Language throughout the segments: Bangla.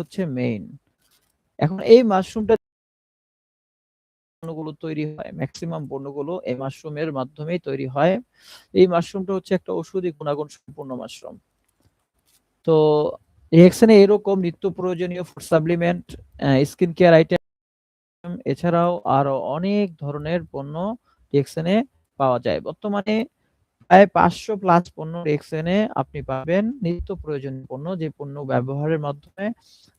হচ্ছে মেইন। এখন এই মাশরুমটা পণ্যগুলো তৈরি হয়, ম্যাক্সিমাম পণ্যগুলো এই মাশরুমের মাধ্যমেই তৈরি হয়। এই মাশরুমটা হচ্ছে একটা ঔষধি গুণাগুণ সম্পূর্ণ মাশরুম। তো রিঅ্যাকশনে এরকম নিত্য প্রয়োজনীয় food supplement, skin care item এছাড়াও আরো অনেক ধরনের পণ্য রিঅ্যাকশনে পাওয়া যায়। বর্তমানে প্রায় ৫০০ প্লাস পণ্য রিঅ্যাকশনে আপনি পাবেন, নিত্য প্রয়োজনীয় পণ্য, যে পণ্য ব্যবহারের মাধ্যমে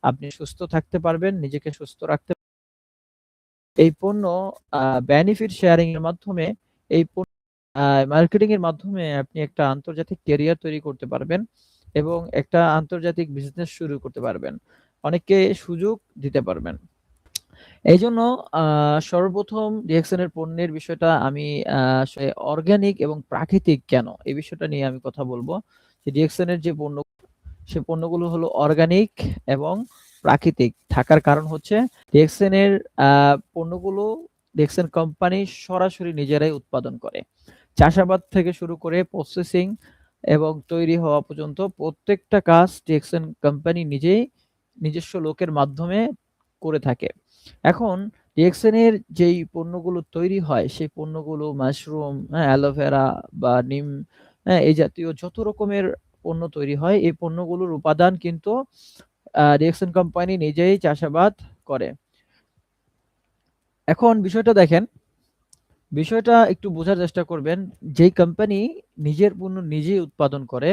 আপনি সুস্থ থাকতে পারবেন, নিজেকে সুস্থ রাখতে। এই পণ্য বেনিফিট শেয়ারিং এর মাধ্যমে এই মার্কেটিং এর মাধ্যমে আপনি একটা আন্তর্জাতিক ক্যারিয়ার তৈরি করতে পারবেন এবং একটা আন্তর্জাতিক বিজনেস শুরু করতে পারবেন। অনেককে সুযোগ দিতে পারবেন। এইজন্য সর্বপ্রথম রিঅ্যাকশনের পণ্যের বিষয়টা আমি আসলে অর্গানিক এবং প্রাকৃতিক কেন? এই বিষয়টা নিয়ে আমি কথা বলবো। যে রিঅ্যাকশনের যে পণ্য, সে পণ্যগুলো হলো অর্গানিক এবং প্রাকৃতিক থাকার কারণ হচ্ছে রিঅ্যাকশনের পণ্যগুলো রিঅ্যাকশন কোম্পানি সরাসরি নিজেরাই উৎপাদন করে। চাষাবাদ থেকে শুরু করে প্রসেসিং এবং তৈরি হওয়া পর্যন্ত প্রত্যেকটা কাজ রিঅ্যাকশন কোম্পানি নিজেই নিজস্ব লোকের মাধ্যমে করে থাকে। এখন রিঅ্যাকশনের যেই পণ্যগুলো তৈরি হয় সেই পণ্যগুলো মাশরুম, অ্যালোভেরা বা নিম, এই জাতীয় যত রকমের পণ্য তৈরি হয় এই পণ্যগুলোর উপাদান কিন্তু রিঅ্যাকশন কোম্পানি নিজেই চাষাবাদ করে। এখন বিষয়টা দেখেন, বিষয়টা একটু বোঝার চেষ্টা করবেন। যেই কোম্পানি নিজের পণ্য নিজেই উৎপাদন করে,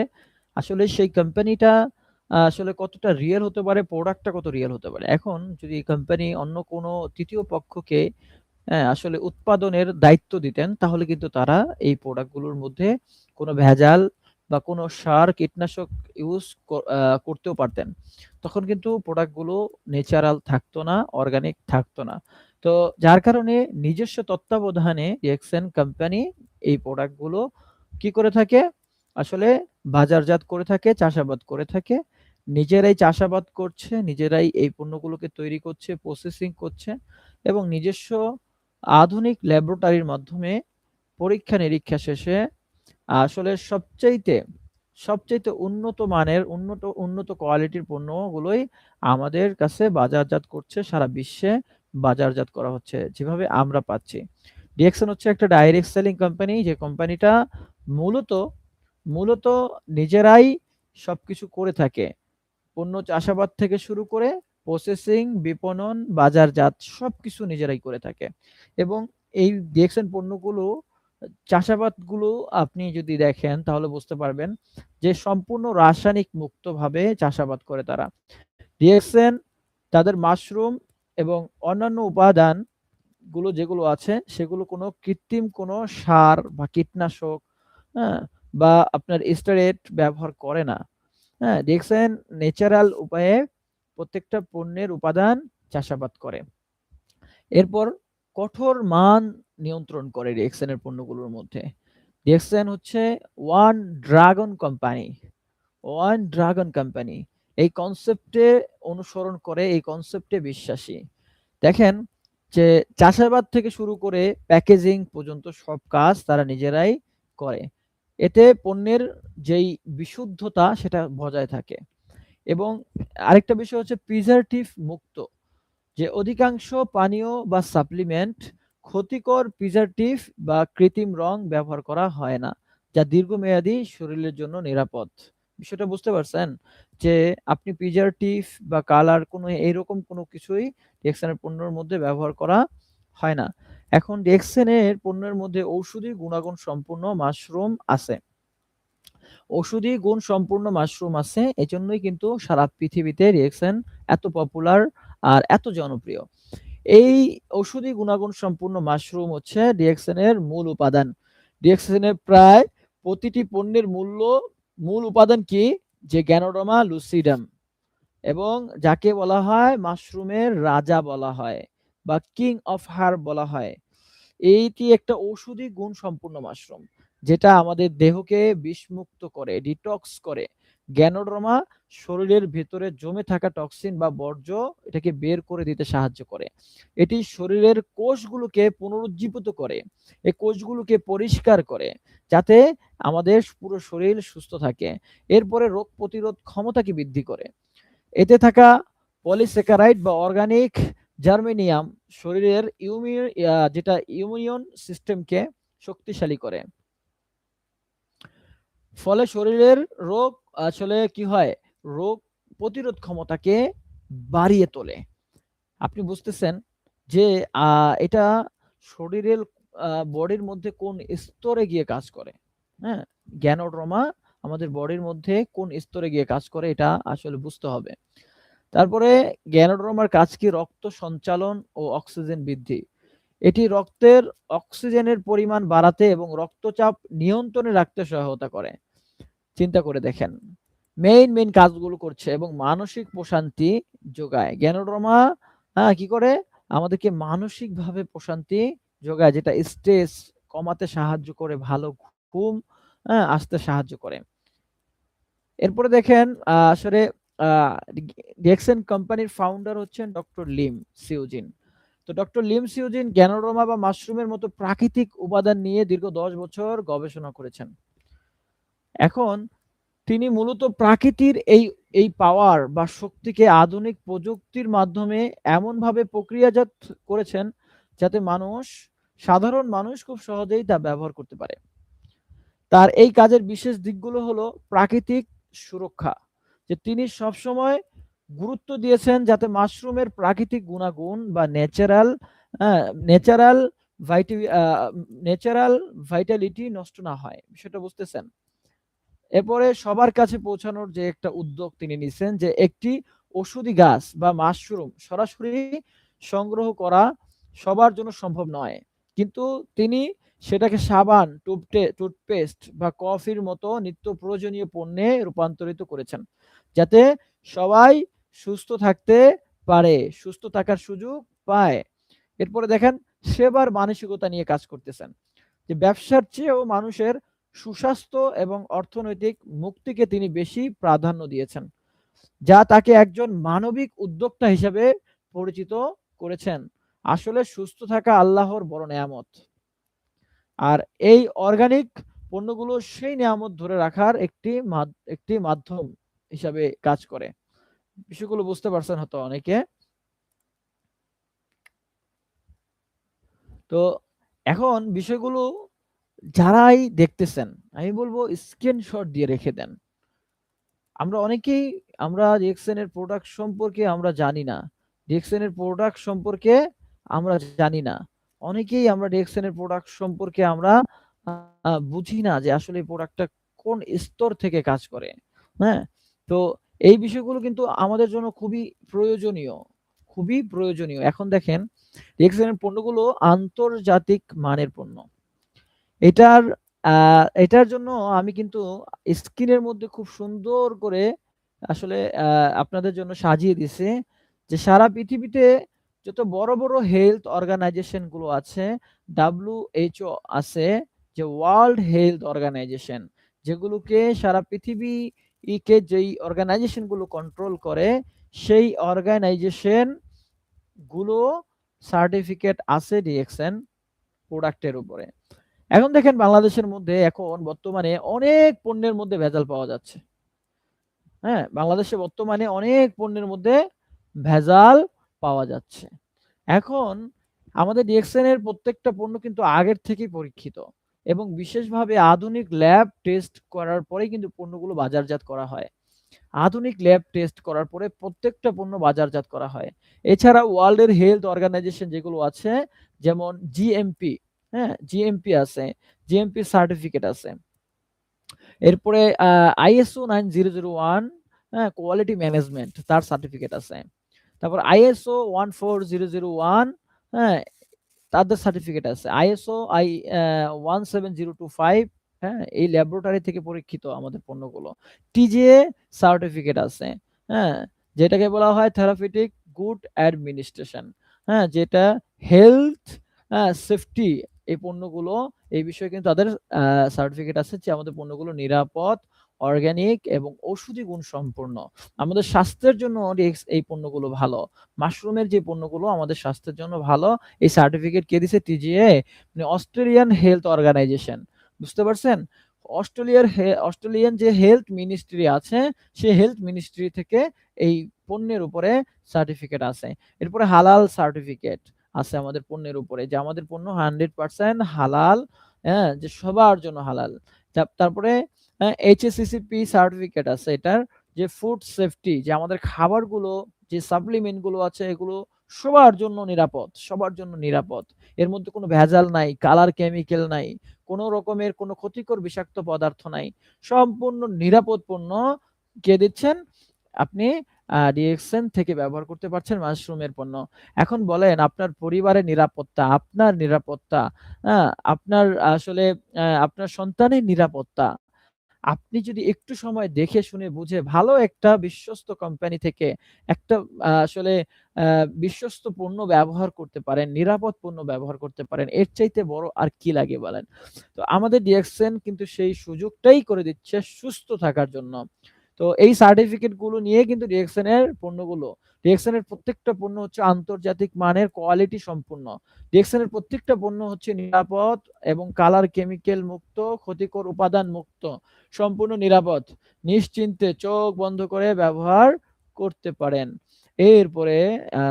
আসলে সেই কোম্পানিটা আসলে কতটা রিয়েল হতে পারে, প্রোডাক্টটা কত রিয়েল হতে পারে। এখন যদি কোম্পানি অন্য কোনো তৃতীয় পক্ষকে আসলে উৎপাদনের দায়িত্ব দিতেন, তাহলে কিন্তু তারা এই প্রোডাক্টগুলোর মধ্যে কোনো ভেজাল বা কোনো সার, কীটনাশক ইউজ করতেও পারতেন। তখন কিন্তু প্রোডাক্টগুলো ন্যাচারাল থাকতো না, অর্গানিক থাকতো না। তো যার কারণে নিজস্ব তত্ত্বাবধানে রিঅ্যাকশন কোম্পানি এই প্রোডাক্টগুলো কি করে থাকে? আসলে বাজারজাত করে থাকে, চাষাবাদ করে থাকে। নিজেরাই চাষাবাদ করছে, নিজেরাই এই পণ্যগুলোকে তৈরি করছে, প্রসেসিং করছে এবং নিজস্ব আধুনিক ল্যাবরেটরির মাধ্যমে পরীক্ষা-নিরীক্ষা শেষে আসলে সবচাইতে উন্নত মানের, উন্নত কোয়ালিটির পণ্যগুলোই আমাদের কাছে বাজারজাত করছে, সারা বিশ্বে বাজারজাত করা হচ্ছে, যেভাবে আমরা পাচ্ছি। রিঅ্যাকশন হচ্ছে একটা ডাইরেক্ট সেলিং কোম্পানি, যে কোম্পানিটা মূলত মূলত নিজেরাই সবকিছু করে থাকে। পণ্য চাষাবাদ থেকে শুরু করে প্রসেসিং, বিপণন, বাজারজাত সবকিছু নিজেরাই করে থাকে এবং এই রিঅ্যাকশন পণ্যগুলো, চাষাবাদগুলো আপনি যদি দেখেন তাহলে বুঝতে পারবেন যে সম্পূর্ণ রাসায়নিক মুক্তভাবে চাষাবাদ করে তারা। রিঅ্যাকশন তাদের মাশরুম এবং অন্যান্য উপাদানগুলো যেগুলো আছে সেগুলো কোনো কৃত্রিম কোনো সার বা কীটনাশক, হ্যাঁ? বা আপনার স্টেরয়েড ব্যবহার করে না। রিঅ্যাকশন ন্যাচারাল উপায়ে প্রত্যেকটা পণ্যের উপাদান চাষাবাদ করে। এরপর কঠোর মান নিয়ন্ত্রণ করে রিঅ্যাকশনের পণ্যগুলোর মধ্যে। রিঅ্যাকশন হচ্ছে one dragon company. One dragon company এই কনসেপ্টে অনুসরণ করে, এই কনসেপ্টে বিশ্বাসী। দেখেন যে চাষাবাদ থেকে শুরু করে প্যাকেজিং পর্যন্ত সব কাজ তারা নিজেরাই করে। এতে পণ্যের যেই বিশুদ্ধতা সেটা বজায় থাকে এবং আরেকটা বিষয় হচ্ছে প্রিজারভেটিভ মুক্ত। যে অধিকাংশ পানীয় বা সাপ্লিমেন্ট ক্ষতিকর প্রিজারভেটিভ বা কৃত্রিম রং ব্যবহার করা হয় না, যা দীর্ঘমেয়াদী শরীরের জন্য নিরাপদ। বিষয়টা বুঝতে পারছেন? যে আপনি প্রিজারভেটিভ বা কালার কোনো এইরকম কোনো কিছুই রিঅ্যাকশনের পণ্যের মধ্যে ব্যবহার করা হয় না। এখন রিঅ্যাকশনের পণ্যের মধ্যে ঔষধি গুণাগুণ সম্পূর্ণ মাশরুম আছে। ঔষধি গুণ সম্পূর্ণ মাশরুম আছে, এজন্যই কিন্তু সারা পৃথিবীতে রিঅ্যাকশন এত পপুলার আর এত জনপ্রিয়। এই ঔষধি গুণাগুণ সম্পূর্ণ মাশরুম হচ্ছে রিঅ্যাকশনের মূল উপাদান। রিঅ্যাকশনের প্রায় প্রতিটি পণ্যের মূল উপাদান কি? যে গ্যানোডার্মা লুসিডাম, এবং যাকে বলা হয় মাশরুমের রাজা বলা হয় বা কিং অফ হার্ব বলা হয়। এইটি একটা ঔষধি গুণ সম্পূর্ণ মাশরুম, যেটা আমাদের দেহকে বিষমুক্ত করে, ডিটক্স করে। গ্যানোডার্মা শরীরের ভেতরে জমে থাকা টক্সিন বা বর্জ্য এটাকে বের করে দিতে সাহায্য করে। এটি শরীরের কোষগুলোকে পুনরুজ্জীবিত করে, এই কোষগুলোকে পরিষ্কার করে, যাতে আমাদের পুরো শরীর সুস্থ থাকে। এরপরে রোগ প্রতিরোধ ক্ষমতাকে বৃদ্ধি করে। এতে থাকা পলিস্যাকারাইড বা অর্গানিক জার্মেনিয়াম শরীরের ইমিউন সিস্টেমকে শক্তিশালী করে। ফলে শরীরের রোগ আসলে কি হয়, রোগ প্রতিরোধ ক্ষমতাকে বাড়িয়ে তোলে। আপনি বুঝতেছেন যে এটা শরীরের বডির মধ্যে কোন স্তরে গিয়ে কাজ করে, হ্যাঁ? গ্যানোড্রোমা আমাদের বডির মধ্যে কোন স্তরে গিয়ে কাজ করে এটা আসলে বুঝতে হবে। তারপরে গ্যানোড্রোমার কাজ কি? রক্ত সঞ্চালন ও অক্সিজেন বৃদ্ধি। এটি রক্তের অক্সিজেনের পরিমাণ বাড়াতে এবং রক্তচাপ নিয়ন্ত্রণে রাখতে সহায়তা করে। চিন্তা করে দেখেন, মেইন কাজগুলো করছে এবং মানসিক প্রশান্তি যোগায়। গ্যানোড্রোমা কি করে? আমাদেরকে মানসিকভাবে প্রশান্তি যোগায়, যেটা স্ট্রেস কমাতে সাহায্য করে, ভালো ঘুম আসতে সাহায্য করে। এরপরে দেখেন আসলে ডিএক্সএন কোম্পানির ফাউন্ডার হচ্ছেন ডক্টর লিম সিউজিন। তো ডক্টর লিম সিউজিন গ্যানোড্রোমা বা মাশরুমের মতো প্রাকৃতিক উপাদান নিয়ে দীর্ঘ 10 বছর গবেষণা করেছেন। এখন তিনি মূলত প্রাকৃতির এই পাওয়ার বা শক্তিকে আধুনিক প্রযুক্তির মাধ্যমে এমনভাবে প্রক্রিয়াজাত করেছেন যাতে সাধারণ মানুষ খুব সহজেই তা ব্যবহার করতে পারে। তার এই কাজের বিশেষ দিকগুলো হলো প্রাকৃতিক সুরক্ষা, যে তিনি সবসময় গুরুত্ব দিয়েছেন যাতে মাশরুমের প্রাকৃতিক গুণাগুণ বা ন্যাচারাল ভাইটালিটি নষ্ট না হয়। বিষয়টা বুঝতেছেন? এরপরে সবার কাছে পৌঁছানোর যে একটা উদ্যোগ তিনি নিছেন, যে একটি ওষুধি গাছ বা মাশরুম সরাসরি সংগ্রহ করা সবার জন্য সম্ভব নয়, কিন্তু তিনি সেটাকে সাবান, টুথপেস্ট বা কফির মতো নিত্য প্রয়োজনীয় পণ্যে রূপান্তরিত করেছেন, যাতে সবাই সুস্থ থাকতে পারে, সুস্থ থাকার সুযোগ পায়। এরপরে দেখেন সেবার মানসিকতা নিয়ে কাজ করতেছেন, যে ব্যবসার চেয়েও মানুষের সুস্বাস্থ্য এবং অর্থনৈতিক মুক্তিকে তিনি বেশি প্রাধান্য দিয়েছেন, যা তাকে একজন মানবিক উদ্যোক্তা হিসেবে পরিচিত করেছেন। আসলে সুস্থ থাকা আল্লাহর বড় নেয়ামত, আর এই অর্গানিক পণ্যগুলো সেই নেয়ামত ধরে রাখার একটি মাধ্যম হিসাবে কাজ করে। বিষয়গুলো বুঝতে পারছেন হয়তো অনেকে। তো এখন বিষয়গুলো যারাই দেখতেছেন, আমি বলবো স্ক্রিনশট দিয়ে রেখে দেন। আমরা ডিএক্সএন এর প্রোডাক্ট সম্পর্কে আমরা জানি না। ডিএক্সএন এর প্রোডাক্ট সম্পর্কে আমরা জানি না। অনেকেই আমরা ডিএক্সএন এর প্রোডাক্ট সম্পর্কে আমরা বুঝি না যে আসলে এই প্রোডাক্টটা কোন স্তর থেকে কাজ করে। হ্যাঁ? তো এই বিষয়গুলো কিন্তু আমাদের জন্য খুবই প্রয়োজনীয়। এখন দেখেন ডিএক্সএন এর পণ্যগুলো আন্তর্জাতিক মানের পণ্য। এটার জন্য আমি কিন্তু স্ক্রিনের মধ্যে খুব সুন্দর করে আসলে আপনাদের জন্য সাজিয়ে দিছি, যে সারা পৃথিবীতে যত বড় হেলথ অর্গানাইজেশন গুলো আছে, WHO আছে, যে ওয়ার্ল্ড হেলথ অর্গানাইজেশন, যেগুলোকে সারা পৃথিবীকে যেই অর্গানাইজেশন গুলো কন্ট্রোল করে, সেই অর্গানাইজেশন গুলো সার্টিফিকেট আছে ডিএক্সএন প্রোডাক্টের উপরে। এখন দেখেন বাংলাদেশের মধ্যে এখন বর্তমানে অনেক পণ্যের মধ্যে ভেজাল পাওয়া যাচ্ছে। হ্যাঁ, বাংলাদেশে বর্তমানে অনেক পণ্যের মধ্যে ভেজাল পাওয়া যাচ্ছে। এখন আমাদের ডিএক্সএন এর প্রত্যেকটা পণ্য কিন্তু আগের থেকেই পরীক্ষিত এবং বিশেষভাবে আধুনিক ল্যাব টেস্ট করার পরেই কিন্তু পণ্যগুলো বাজারজাত করা হয়। আধুনিক ল্যাব টেস্ট করার পরে প্রত্যেকটা পণ্য বাজারজাত করা হয়। এছাড়া ওয়ার্ল্ডের হেলথ অর্গানাইজেশন যেগুলো আছে, যেমন জিএমপি, হ্যাঁ? জিএমপি আছে, জিএমপি সার্টিফিকেট আছে। এরপরে ISO 9001, হ্যাঁ? কোয়ালিটি ম্যানেজমেন্ট তার সার্টিফিকেট আছে। তারপর ISO 14001, হ্যাঁ? তাদের সার্টিফিকেট আছে। ISO 17025, হ্যাঁ? এই ল্যাবরেটরি থেকে পরীক্ষিত আমাদের পণ্যগুলো। TGA সার্টিফিকেট আছে, হ্যাঁ? যেটাকে বলা হয় থেরাপিউটিক গুড অ্যাডমিনিস্ট্রেশন, হ্যাঁ? যেটা হেলথ সেফটি এই পণ্যগুলো এই বিষয়ে কিন্তু তাদের সার্টিফিকেট আছে, যে আমাদের পণ্যগুলো নিরাপদ, অর্গানিক এবং ঔষধি গুণ সম্পন্ন। আমাদের স্বাস্থ্যের জন্য এই পণ্যগুলো ভালো। মাশরুমের যে পণ্যগুলো আমাদের স্বাস্থ্যের জন্য ভালো, এই সার্টিফিকেট কে দিছে? TGA, মানে অস্ট্রেলিয়ান হেলথ অর্গানাইজেশন। বুঝতে পারছেন? অস্ট্রেলিয়ান যে হেলথ মিনিস্ট্রি আছে, সেই হেলথ মিনিস্ট্রি থেকে এই পণ্যের উপরে সার্টিফিকেট আছে। এরপরে হালাল সার্টিফিকেট আছে আমাদের পণ্যের উপরে, যে আমাদের পণ্য 100% হালাল, হ্যাঁ? যে সবার জন্য হালাল। তারপরে HACCP সার্টিফিকেট আছে এটার, যে ফুড সেফটি, যে আমাদের খাবারগুলো, যে সাপ্লিমেন্ট গুলো আছে এগুলো সবার জন্য নিরাপদ, সবার জন্য নিরাপদ। এর মধ্যে কোনো ভেজাল নাই, কালার কেমিক্যাল নাই, কোনো রকমের কোনো ক্ষতিকর বিষাক্ত পদার্থ নাই। সম্পূর্ণ নিরাপদ পণ্য কে দিচ্ছেন? আপনি ডিএক্সএন থেকে ব্যবহার করতে পারছেন মাশরুমের পণ্য। এখন বলেন আপনার পরিবারের নিরাপত্তা, আপনার নিরাপত্তা, আপনার আসলে আপনার সন্তানের নিরাপত্তা, আপনি যদি একটু সময় দেখে শুনে বুঝে ভালো একটা বিশ্বস্ত কোম্পানি থেকে একটা আসলে আ বিশ্বস্ত পণ্য ব্যবহার করতে পারেন, নিরাপদ পণ্য ব্যবহার করতে পারেন, এর চাইতে বড় আর কি লাগে বলেন? তো আমাদের ডিএক্সএন কিন্তু সেই সুযোগটাই করে দিচ্ছে সুস্থ থাকার জন্য। তো এই সার্টিফিকেট গুলো নিয়ে কিন্তু ডিএক্সএন এর পণ্যগুলো, ডিএক্সএন এর প্রত্যেকটা পণ্য হচ্ছে আন্তর্জাতিক মানের কোয়ালিটি সম্পূর্ণ। ডিএক্সএন এর প্রত্যেকটা পণ্য হচ্ছে নিরাপদ এবং কালার কেমিক্যাল মুক্ত, ক্ষতিকর উপাদান মুক্ত, সম্পূর্ণ নিরাপদ। নিশ্চিন্তে চোখ বন্ধ করে ব্যবহার করতে পারেন। এরপরে আ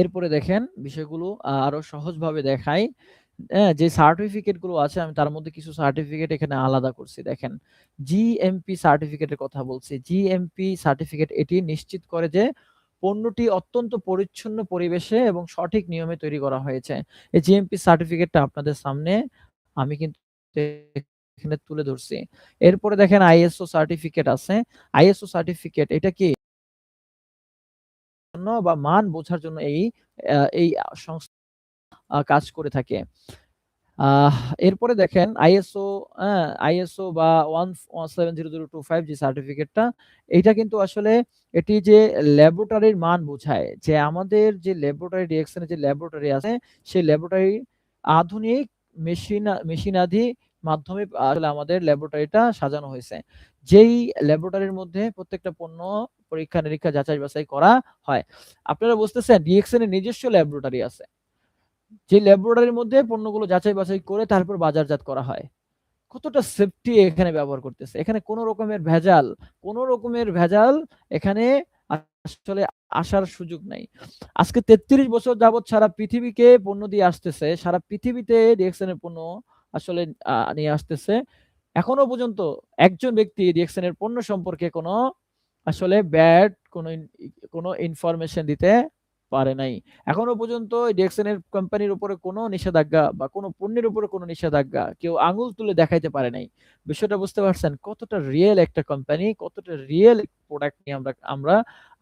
এরপরে দেখেন বিষয়গুলো আরো সহজভাবে দেখাই। যে সার্টিফিকেট গুলো আছে আমি তার মধ্যে কিছু সার্টিফিকেট এখানে আলাদা করছি দেখেন। জিএমপি সার্টিফিকেটের কথা বলছি। জিএমপি সার্টিফিকেট এটি নিশ্চিত করে যে পণ্যটি অত্যন্ত পরিচ্ছন্ন পরিবেশে এবং সঠিক নিয়মে তৈরি করা হয়েছে। এই জিএমপি সার্টিফিকেটটা আপনাদের সামনে আমি কিন্তু এখানে তুলে ধরছি। এরপরে দেখেন আইএসও সার্টিফিকেট আছে। আইএসও সার্টিফিকেট এটা কি জন্য বা মান বোঝার জন্য এই সংস্থা কাজ করে থাকে। আহ এরপরে দেখেন আইএসও, আইএসও বা 17025 যে সার্টিফিকেটটা, এইটা কিন্তু আসলে এটি যে ল্যাবরেটরির মান বোঝায়, যে আমাদের যে ল্যাবরেটরি ডিএক্সএন এর যে ল্যাবরেটরি আছে, সেই ল্যাবরেটরি আধুনিক মেশিনাদি মাধ্যমে আসলে আমাদের ল্যাবরেটরিটা সাজানো হয়েছে। যেই ল্যাবরেটরির মধ্যে প্রত্যেকটা পণ্য পরীক্ষা-নিরীক্ষা যাচাই-বাছাই করা হয়। আপনারা বুঝতেছেন ডিএক্সএন এর নিজস্ব ল্যাবরেটরি আছে। যে ল্যাবরেটরির মধ্যে পণ্যগুলো যাচাই-বাছাই করে তারপর বাজারজাত করা হয়। কতটা সেফটি এখানে ব্যবহার করতেছে। এখানে কোন রকমের ভেজাল এখানে আসলে আসার সুযোগ নাই। আজকে ৩৩ বছর যাবৎ সারা পৃথিবীকে পণ্য দিয়ে আসতেছে। সারা পৃথিবীতে ডিএক্সএন এর পণ্য আসলে নিয়ে আসতেছে। এখনো পর্যন্ত একজন ব্যক্তি ডিএক্সএন এর পণ্য সম্পর্কে আসলে ব্যাড কোনো ইনফরমেশন দিতে পারে নাই। এখনো পর্যন্ত ডিএক্সএন এর কোম্পানির উপরে কোনো নিষেধাজ্ঞা বা কোনো পণ্যের উপরে কোনো নিষেধাজ্ঞা কেউ আঙুল তুলে দেখাইতে পারে নাই। বিষয়টা বুঝতে পারছেন? কতটা রিয়েল একটা কোম্পানি, কতটা রিয়েল প্রোডাক্ট নিয়ে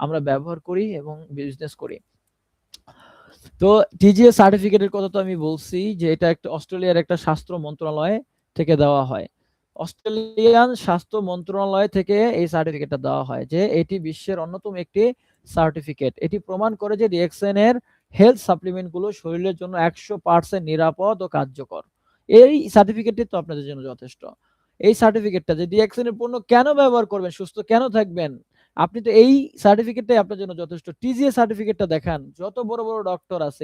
আমরা ব্যবহার করি এবং বিজনেস করি। তো টিজিএস সার্টিফিকেটের কথা তো আমি বলছি যে এটা একটা অস্ট্রেলিয়ার একটা স্বাস্থ্য মন্ত্রণালয় থেকে দেওয়া হয়। অস্ট্রেলিয়ান স্বাস্থ্য মন্ত্রণালয় থেকে এই সার্টিফিকেটটা দেওয়া হয় যে এটি বিশ্বের অন্যতম একটি সার্টিফিকেট। এটি প্রমাণ করে যে ডিএক্সএন এর হেলথ সাপ্লিমেন্ট গুলো শরীরের জন্য 100% নিরাপদ ও কার্যকর। এই সার্টিফিকেটটি তো আপনাদের জন্য যথেষ্ট। এই সার্টিফিকেটটা যে ডিএক্সএন এর পণ্য কেন ব্যবহার করবেন, সুস্থ কেন থাকবেন, আপনি তো এই সার্টিফিকেটটাই আপনার জন্য যথেষ্ট। টিজিএস সার্টিফিকেটটা দেখান। যত বড়, বড় ডক্টর আছে,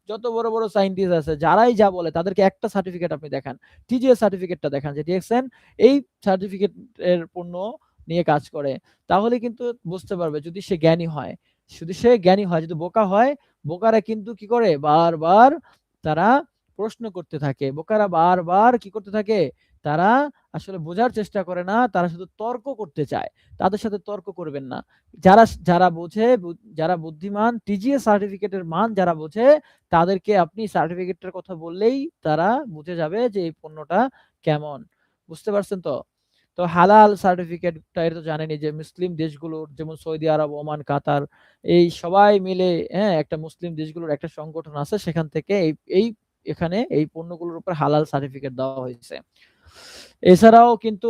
যত বড়, বড় সায়েন্টিস্ট আছে, যারাই যা বলে তাদেরকে একটা সার্টিফিকেট আপনি দেখান। টিজিএস সার্টিফিকেটটা দেখান যে ডিএক্সএন এই সার্টিফিকেট এর পণ্য নিয়ে কাজ করে। তাহলে কিন্তু বুঝতে পারবে যদি সে জ্ঞানী হয়। যদি সে জ্ঞানী হয়, যদি বোকা হয়, বোকারা কিন্তু কি করে বারবার তারা প্রশ্ন করতে থাকে। বোকারা বারবার কি করতে থাকে? তারা আসলে বোঝার চেষ্টা করে না, তারা শুধু তর্ক করতে চায়। তাদের সাথে তর্ক করবেন না। যারা বোঝে, যারা বুদ্ধিমান, টিজিএস সার্টিফিকেটের মান যারা বোঝে, তাদেরকে আপনি সার্টিফিকেটটার কথা বললেই তারা বুঝে যাবে যে এই পণ্যটা কেমন। বুঝতে পারছেন তো? তো হালাল সার্টিফিকেটটা এটা তো জানেনই যে মুসলিম দেশগুলোর যেমন সৌদি আরব, ওমান, কাতার, এই সবাই মিলে, একটা মুসলিম দেশগুলোর একটা সংগঠন আছে, সেখান থেকে এখানে এই পণ্যগুলোর উপর হালাল সার্টিফিকেট দেওয়া হয়েছে। এছাড়াও কিন্তু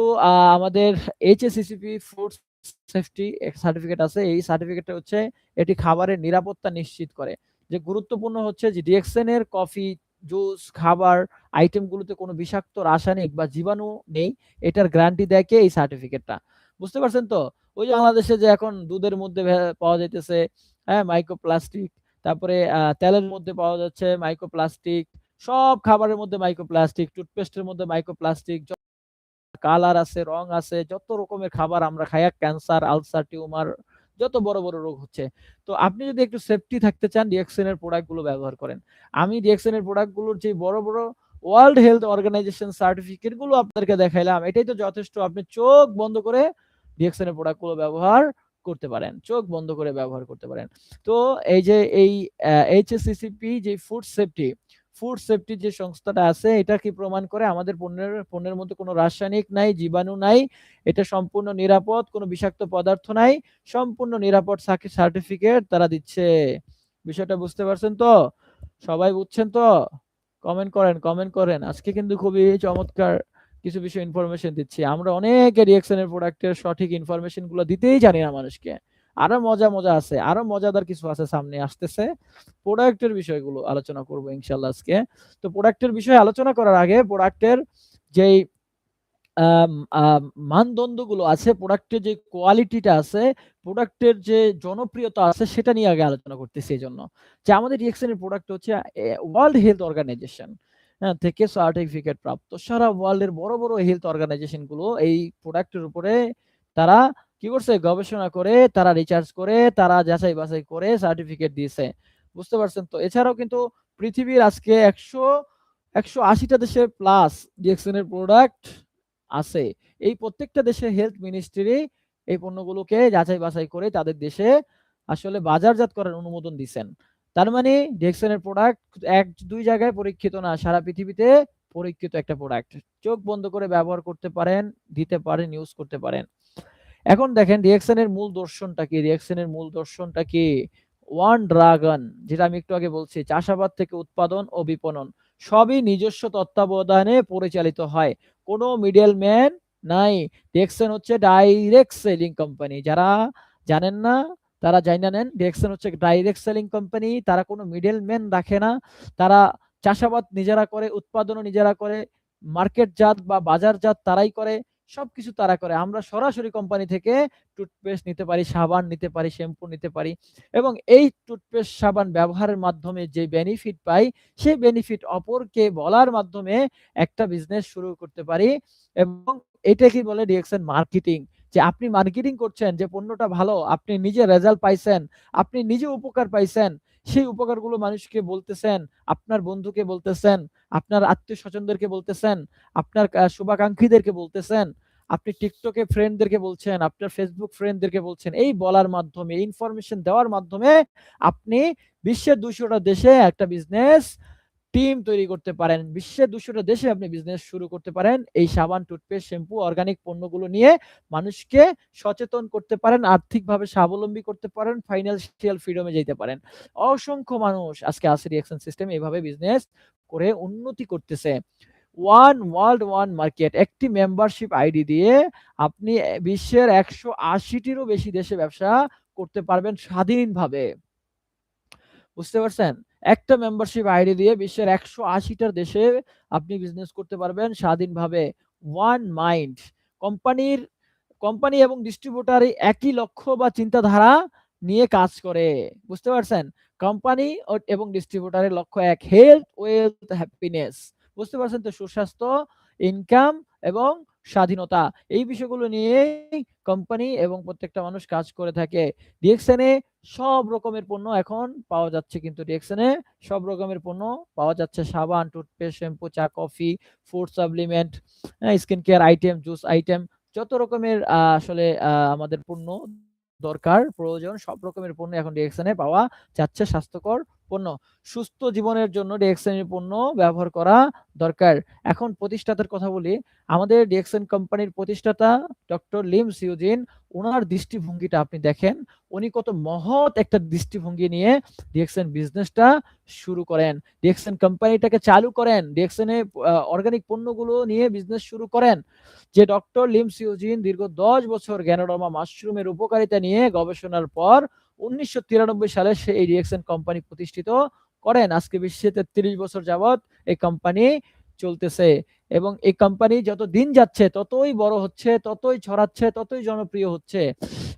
আমাদের HACCP ফুড সেফটি সার্টিফিকেট আছে। এই সার্টিফিকেটটা হচ্ছে এটি খাবারের নিরাপত্তা নিশ্চিত করে। যে গুরুত্বপূর্ণ হচ্ছে যে ডিএক্সএন এর কফি, জুস, খাবার আইটেমগুলোতে কোনো বিষাক্ত রাসায়নিক বা জীবাণু নেই। এটার গ্যারান্টি দেয় কে? এই সার্টিফিকেটটা। বুঝতে পারছেন তো? ওই যে বাংলাদেশে যে এখন দুধের মধ্যে পাওয়া যাইতেছে, মাইক্রোপ্লাস্টিক, তারপরে তেলের মধ্যে পাওয়া যাচ্ছে মাইক্রোপ্লাস্টিক, সব খাবারের মধ্যে মাইক্রোপ্লাস্টিক, টুথপেস্টের মধ্যে মাইক্রোপ্লাস্টিক, কালার আছে, রং আছে, যত রকমের খাবার আমরা খাইয়া ক্যান্সার, আলসার, টিউমার যত বড়, বড় রোগ হচ্ছে। তো আপনি যদি একটু সেফটি থাকতে চান ডিএক্সএন এর প্রোডাক্ট গুলো ব্যবহার করেন। আমি ডিএক্সএন এর প্রোডাক্ট গুলোর যে বড়, বড় ওয়ার্ল্ড হেলথ অর্গানাইজেশন সার্টিফিকেট গুলো আপনাদেরকে দেখাইলাম। এটাই তো যথেষ্ট। আপনি চোখ বন্ধ করে ডিএক্সএন এর প্রোডাক্ট গুলো ব্যবহার করতে পারেন। চোখ বন্ধ করে ব্যবহার করতে পারেন। তো এই যে এই HACCP যে ফুড সেফটি যে সংস্থাটা আছে এটা কি প্রমাণ করে আমাদের পণ্যের মধ্যে কোনো রাসায়নিক নাই, জীবাণু নাই, এটা সম্পূর্ণ নিরাপদ, কোনো বিষাক্ত পদার্থ নাই, সম্পূর্ণ নিরাপদ সার্টিফিকেট তারা দিচ্ছে। বিষয়টা বুঝতে পারছেন তো? সবাই বুঝছেন তো? কমেন্ট করেন। আজকে কিন্তু খুবই চমৎকার কিছু বিষয় ইনফরমেশন দিচ্ছি। আমরা অনেকে রিঅ্যাকশন এর প্রোডাক্টের সঠিক ইনফরমেশন গুলো দিতেই জানি না মানুষকে। আরো মজা আছে, আরো মজাদার কিছু আছে সামনে আসতেছে। প্রোডাক্টের বিষয়গুলো আলোচনা করব ইনশাআল্লাহ আজকে। তো প্রোডাক্টের বিষয়ে আলোচনা করার আগে প্রোডাক্টের যেই আম আম মানদণ্ডগুলো আছে, প্রোডাক্টের যে কোয়ালিটিটা আছে, প্রোডাক্টের যে জনপ্রিয়তা আছে সেটা নিয়ে আগে আলোচনা করতেছি এজন্য। যে আমাদের রিঅ্যাকশন এর প্রোডাক্ট হচ্ছে ওয়ার্ল্ড হেলথ অর্গানাইজেশন থেকে সার্টিফিকেট প্রাপ্ত। সারা ওয়ার্ল্ডের বড়, বড় হেলথ অর্গানাইজেশন গুলো এই প্রোডাক্টের উপরে তারা কি করছে? গবেষণা করে, তারা রিসার্চ করে, তারা যাচাই-বাছাই করে সার্টিফিকেট দিয়েছে। বুঝতে পারছেন তো? এছাড়াও কিন্তু পৃথিবীর আজকে ১৮০ টা দেশে প্লাস রিঅ্যাকশন এর প্রোডাক্ট আছে। এই প্রত্যেকটা দেশের হেলথ মিনিস্ট্রি এই পণ্যগুলোকে যাচাই-বাছাই করে তাদের দেশে আসলে বাজারজাত করার অনুমোদন দিছেন। তার মানে ডিএক্সএন এর প্রোডাক্ট ১-২ জায়গায় পরীক্ষিত না, সারা পৃথিবীতে পরীক্ষিত একটা প্রোডাক্ট। চোখ বন্ধ করে ব্যবহার করতে পারেন, দিতে পারেন, ইউজ করতে পারেন। এখন দেখেন ডিএক্সএন এর মূল দর্শনটা কি? ডিএক্সএন এর মূল দর্শনটা কি? ওয়ান ড্রাগন, যেটা আমি একটু আগে বলছি, চাষাবাদ থেকে উৎপাদন ও বিপণন সবই নিজস্ব তত্ত্বাবধানে পরিচালিত হয়। কোনো মিডল ম্যান নাই। ডিএক্সএন হচ্ছে ডাইরেক্ট সেলিং কোম্পানি। যারা জানেন না তারা জাইনা নেন। ডিএক্সএন হচ্ছে ডাইরেক্ট সেলিং কোম্পানি। তারা কোনো মিডল ম্যান রাখে না। তারা চাষাবাদ নিজেরা করে, উৎপাদনও নিজেরা করে, মার্কেটজাত বা বাজারজাত তারাই করে। সবকিছু তারা করে। আমরা সরাসরি কোম্পানি থেকে টুথপেস্ট নিতে পারি, সাবান নিতে পারি, শ্যাম্পু নিতে পারি এবং এই টুথপেস্ট, সাবান ব্যবহারের মাধ্যমে যে বেনিফিট পাই, সেই বেনিফিট অপরকে বলার মাধ্যমে একটা বিজনেস শুরু করতে পারি এবং এটাকেই বলে ডিএক্সএন মার্কেটিং। যে আপনি মার্কেটিং করছেন যে পণ্যটা ভালো, আপনি নিজে রেজাল্ট পাইছেন, আপনি নিজে উপকার পাইছেন, সেই উপকারগুলো মানুষকে বলতেছেন, আপনার বন্ধুকে বলতেছেন, আপনার আত্মীয়-স্বজনদেরকে বলতেছেন, আপনার শুভাকাঙ্ক্ষীদেরকে বলতেছেন, আপনি টিকটকে ফ্রেন্ডদেরকে বলছেন, আপনার ফেসবুক ফ্রেন্ডদেরকে বলছেন। এই বলার মাধ্যমে, ইনফরমেশন দেওয়ার মাধ্যমে আপনি বিশ্বের ২০০ টা দেশে একটা বিজনেস টিম তৈরি করতে পারেন। বিশ্বের ২০০ টা দেশে আপনি বিজনেস শুরু করতে পারেন। এই সাবান, টুথপেস্ট, শ্যাম্পু, অর্গানিক পণ্যগুলো নিয়ে মানুষকে সচেতন করতে পারেন, আর্থিকভাবে স্বাবলম্বী করতে পারেন, ফাইন্যান্সিয়াল ফ্রিডম এ যাইতে পারেন। অসংখ্য মানুষ আজকে আছে রিঅ্যাকশন সিস্টেম এভাবে বিজনেস করে উন্নতি করতেছে। ওয়ান ওয়ার্ল্ড ওয়ান মার্কেট, একটি মেম্বারশিপ আইডি দিয়ে আপনি বিশ্বের ১৮০ টিরও বেশি দেশে ব্যবসা করতে পারবেন স্বাধীনভাবে। বুঝতে পারছেন? একটা মেম্বারশিপ আইডি দিয়ে বিশ্বের ১৮০ টা দেশে আপনি বিজনেস করতে পারবেন স্বাধীনভাবে। One mind. কোম্পানির কোম্পানি এবং ডিস্ট্রিবিউটর একই লক্ষ্য বা চিন্তাধারা নিয়ে কাজ করে। বুঝতে পারছেন? কোম্পানি এবং ডিস্ট্রিবিউটরের লক্ষ্য এক, হেলথ, ওয়েলথ, হ্যাপিনেস। বুঝতে পারছেন তো? সুস্বাস্থ্য, ইনকাম এবং স্বাধীনতা। এই বিষয়গুলো নিয়েই কোম্পানি এবং প্রত্যেকটা মানুষ কাজ করে থাকে। ডিএক্সএন এ সব রকমের পণ্য এখন পাওয়া যাচ্ছে, কিন্তু ডিএক্সএন এ সব রকমের পণ্য পাওয়া যাচ্ছে। সাবান, টুথপেস্ট, শ্যাম্পু, চা, coffee, food supplement, skin care item, juice item, যত রকমের আসলে আমাদের পণ্য দরকার, প্রয়োজন, সব রকমের পণ্য এখন ডিএক্সএন এ পাওয়া যাচ্ছে। স্বাস্থ্যকর পণ্য। সুস্থ জীবনের জন্য ডিএক্সএন এর পণ্য ব্যবহার করা দরকার। এখন প্রতিষ্ঠাতার কথা বলি। আমাদের ডিএক্সএন কোম্পানির প্রতিষ্ঠাতা ডক্টর লিম সিউজিন, উনার দৃষ্টিভঙ্গিটা আপনি দেখেন। উনি কত মহৎ একটা দৃষ্টিভঙ্গি নিয়ে ডিএক্সএন বিজনেসটা শুরু করেন। ডিএক্সএন কোম্পানিটাকে চালু করেন। ডিএক্সএন এ অর্গানিক পণ্যগুলো নিয়ে বিজনেস শুরু করেন। যে ডক্টর লিম সিউজিন দীর্ঘ ১০ বছর গ্যানোডার্মা মাশরুমের উপকারিতা নিয়ে গবেষণার পর ১৯৯৩ সালে সে এই ডিএক্সএন কোম্পানি প্রতিষ্ঠিত করেন। আজকে বিশ্বে ৩৩ বছর যাবৎ এই কোম্পানি চলতেছে এবং এই কোম্পানি যত দিন যাচ্ছে ততই বড় হচ্ছে, ততই ছড়াচ্ছে, ততই জনপ্রিয় হচ্ছে।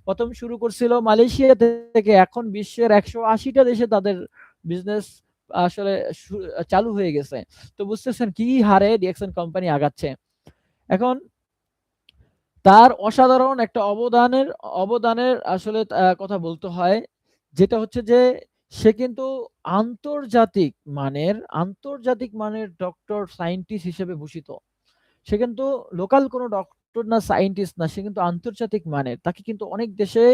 প্রথম শুরু করছিল মালয়েশিয়া থেকে, এখন বিশ্বের ১৮০ টা দেশে তাদের বিজনেস আসলে চালু হয়ে গেছে। তো বুঝতেছেন কি হারে ডিএক্সএন কোম্পানি আগাচ্ছে। এখন তার অসাধারণ একটা অবদানের আসলে কথা বলতে হয়। যেটা হচ্ছে যে সে কিন্তু আন্তর্জাতিক মানের ডক্টর, সায়েন্টিস্ট হিসেবে ভূষিত। সে কিন্তু লোকাল কোনো ডক্টর না, সায়েন্টিস্ট না। সে কিন্তু আন্তর্জাতিক মানের। তাকে কিন্তু অনেক দেশে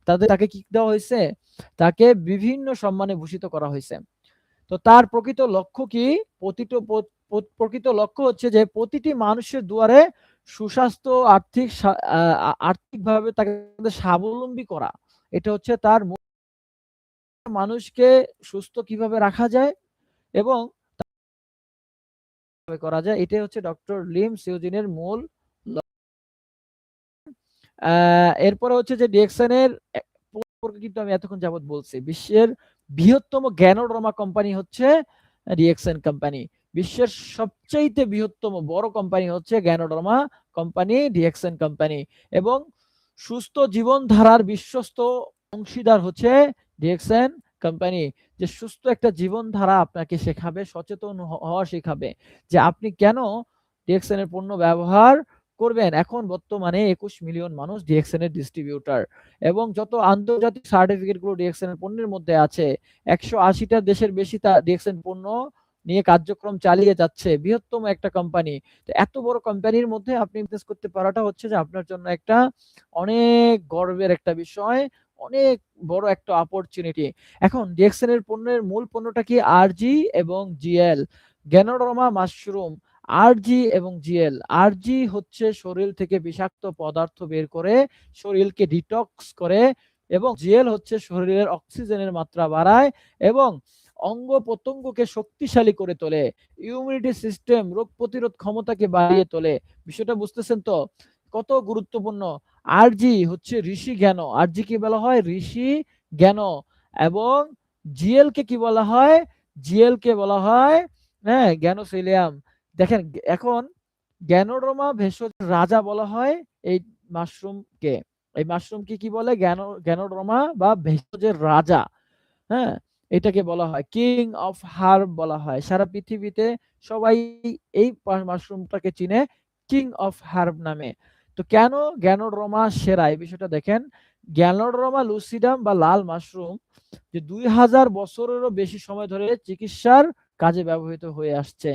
তাকে কি দেওয়া হইছে? তাকে বিভিন্ন সম্মানে ভূষিত করা হইছে। তো তার প্রকৃত লক্ষ্য কি? প্রতিটো প প প্রকৃত লক্ষ্য হচ্ছে যে প্রতিটি মানুষের দুয়ারে সুস্বাস্থ্য, আর্থিকভাবে তাকে স্বাবলম্বী করা। এটা হচ্ছে তার মানুষকে সুস্থ কিভাবে রাখা যায় এবং করা যায়, এটাই হচ্ছে ডক্টর লিম সিউজিনের মূল আ এরপরে হচ্ছে যে ডিএক্সএনের সম্পর্কে কিন্তু আমি এতক্ষণ যাবৎ বলছি। বিশ্বের বৃহত্তম জ্ঞানোড্রামা কোম্পানি হচ্ছে ডিএক্সএন কোম্পানি। বিশ্বের সবচাইতে বৃহত্তম বড় কোম্পানি হচ্ছে জ্ঞানোড্রামা কোম্পানি, ডিএক্সএন কোম্পানি এবং সুস্থ জীবনধারার বিশ্বস্ত অংশীদার হচ্ছে ডিএক্সএন কোম্পানি। যে সুস্থ একটা জীবনধারা আপনাকে শেখাবে, সচেতন হওয়া শেখাবে। যে আপনি কেন ডিএক্সএন এর পণ্য ব্যবহার করবেন। এখন বর্তমানে ২১ মিলিয়ন মানুষ ডিএক্সএন এর ডিস্ট্রিবিউটর এবং যত আন্তর্জাতিক সার্টিফিকেট গুলো ডিএক্সএন এর পণ্যের মধ্যে আছে ১৮০ টা দেশের বেশি ডিএক্সএন পণ্য নিয়ে কার্যক্রম চালিয়ে যাচ্ছে। বৃহত্তম একটা কোম্পানি। তো এত বড় কোম্পানির মধ্যে আপনি বিজনেস করতে পারাটা হচ্ছে যে আপনার জন্য একটা অনেক গর্বের একটা বিষয়, অনেক বড় একটা অপরচুনিটি। এখন ডিএক্সএন এর পণ্যের মূল পণ্যটা কি? আরজি এবং জিএল, গ্যানোডার্মা মাশরুম। আরজি এবং জিএল। আরজি হচ্ছে শরীর থেকে বিষাক্ত পদার্থ বের করে শরীরকে ডিটক্স করে এবং জিএল হচ্ছে শরীরের অক্সিজেনের মাত্রা বাড়ায় এবং অঙ্গ-প্রত্যঙ্গকে শক্তিশালী করে তোলে। ইমিউনিটি সিস্টেম, রোগ প্রতিরোধ ক্ষমতাকে বাড়িয়ে তোলে। বিষয়টা বুঝতেছেন তো? কত গুরুত্বপূর্ণ। আরজি হচ্ছে ঋষি জ্ঞান। আরজি কি বলা হয়? ঋষি জ্ঞান এবং জিএল কে কি বলা হয়? জিএল কে বলা হয় হ্যাঁ, জ্ঞানোসিলিয়াম। দেখেন এখন গ্যানোড্রোমা ভেষজ রাজা বলা হয় এই মাশরুমকে। এই মাশরুমকে কি বলে? গ্যানোড্রোমা বা ভেষজের রাজা। হ্যাঁ? এটাকে বলা হয় কিং অফ হার্ব বলা হয়। সারা পৃথিবীতে সবাই এই মাশরুমটাকে চিনে কিং অফ হার্ব নামে। তো কেন গ্যানোড্রোমা সেরা? এই বিষয়টা দেখেন। গ্যানোড্রোমা লুসিডাম বা লাল মাশরুম যে ২০০০ বছরেরও বেশি সময় ধরে চিকিৎসার কাজে ব্যবহৃত হয়ে আসছে।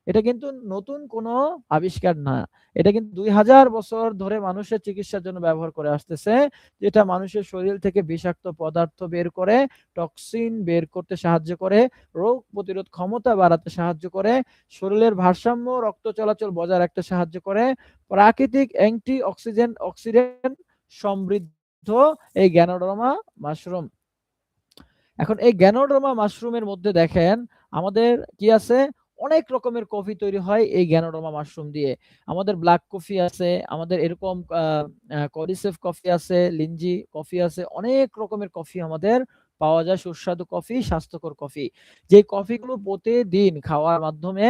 এটা কিন্তু নতুন কোনো আবিষ্কার না। এটা কিন্তু ২০০০ বছর ধরে মানুষের চিকিৎসার জন্য ব্যবহার করে আসতেছে। যেটা মানুষের শরীর থেকে বিষাক্ত পদার্থ বের করে, টক্সিন বের করতে সাহায্য করে, রোগ প্রতিরোধ ক্ষমতা বাড়াতে সাহায্য করে, শরীরের ভারসাম্য রক্ত চলাচল বজায় রাখতে সাহায্য করে, প্রাকৃতিক অক্সিডেন্ট সমৃদ্ধ এই গ্যানোডার্মা মাশরুম। এখন এই গ্যানোডার্মা মাশরুমের মধ্যে দেখেন আমাদের কি আছে? অনেক রকমের কফি তৈরি হয় এই গ্যানোডার্মা মাশরুম দিয়ে। আমাদের ব্লাক কফি আছে, আমাদের এরকম আ আ কডিসেফ কফি আছে, লিঞ্জি কফি আছে। অনেক রকমের কফি আমাদের পাওয়া যায়, সুস্বাদু কফি, স্বাস্থ্যকর কফি। যেই কফিগুলো প্রতিদিন খাওয়ার মাধ্যমে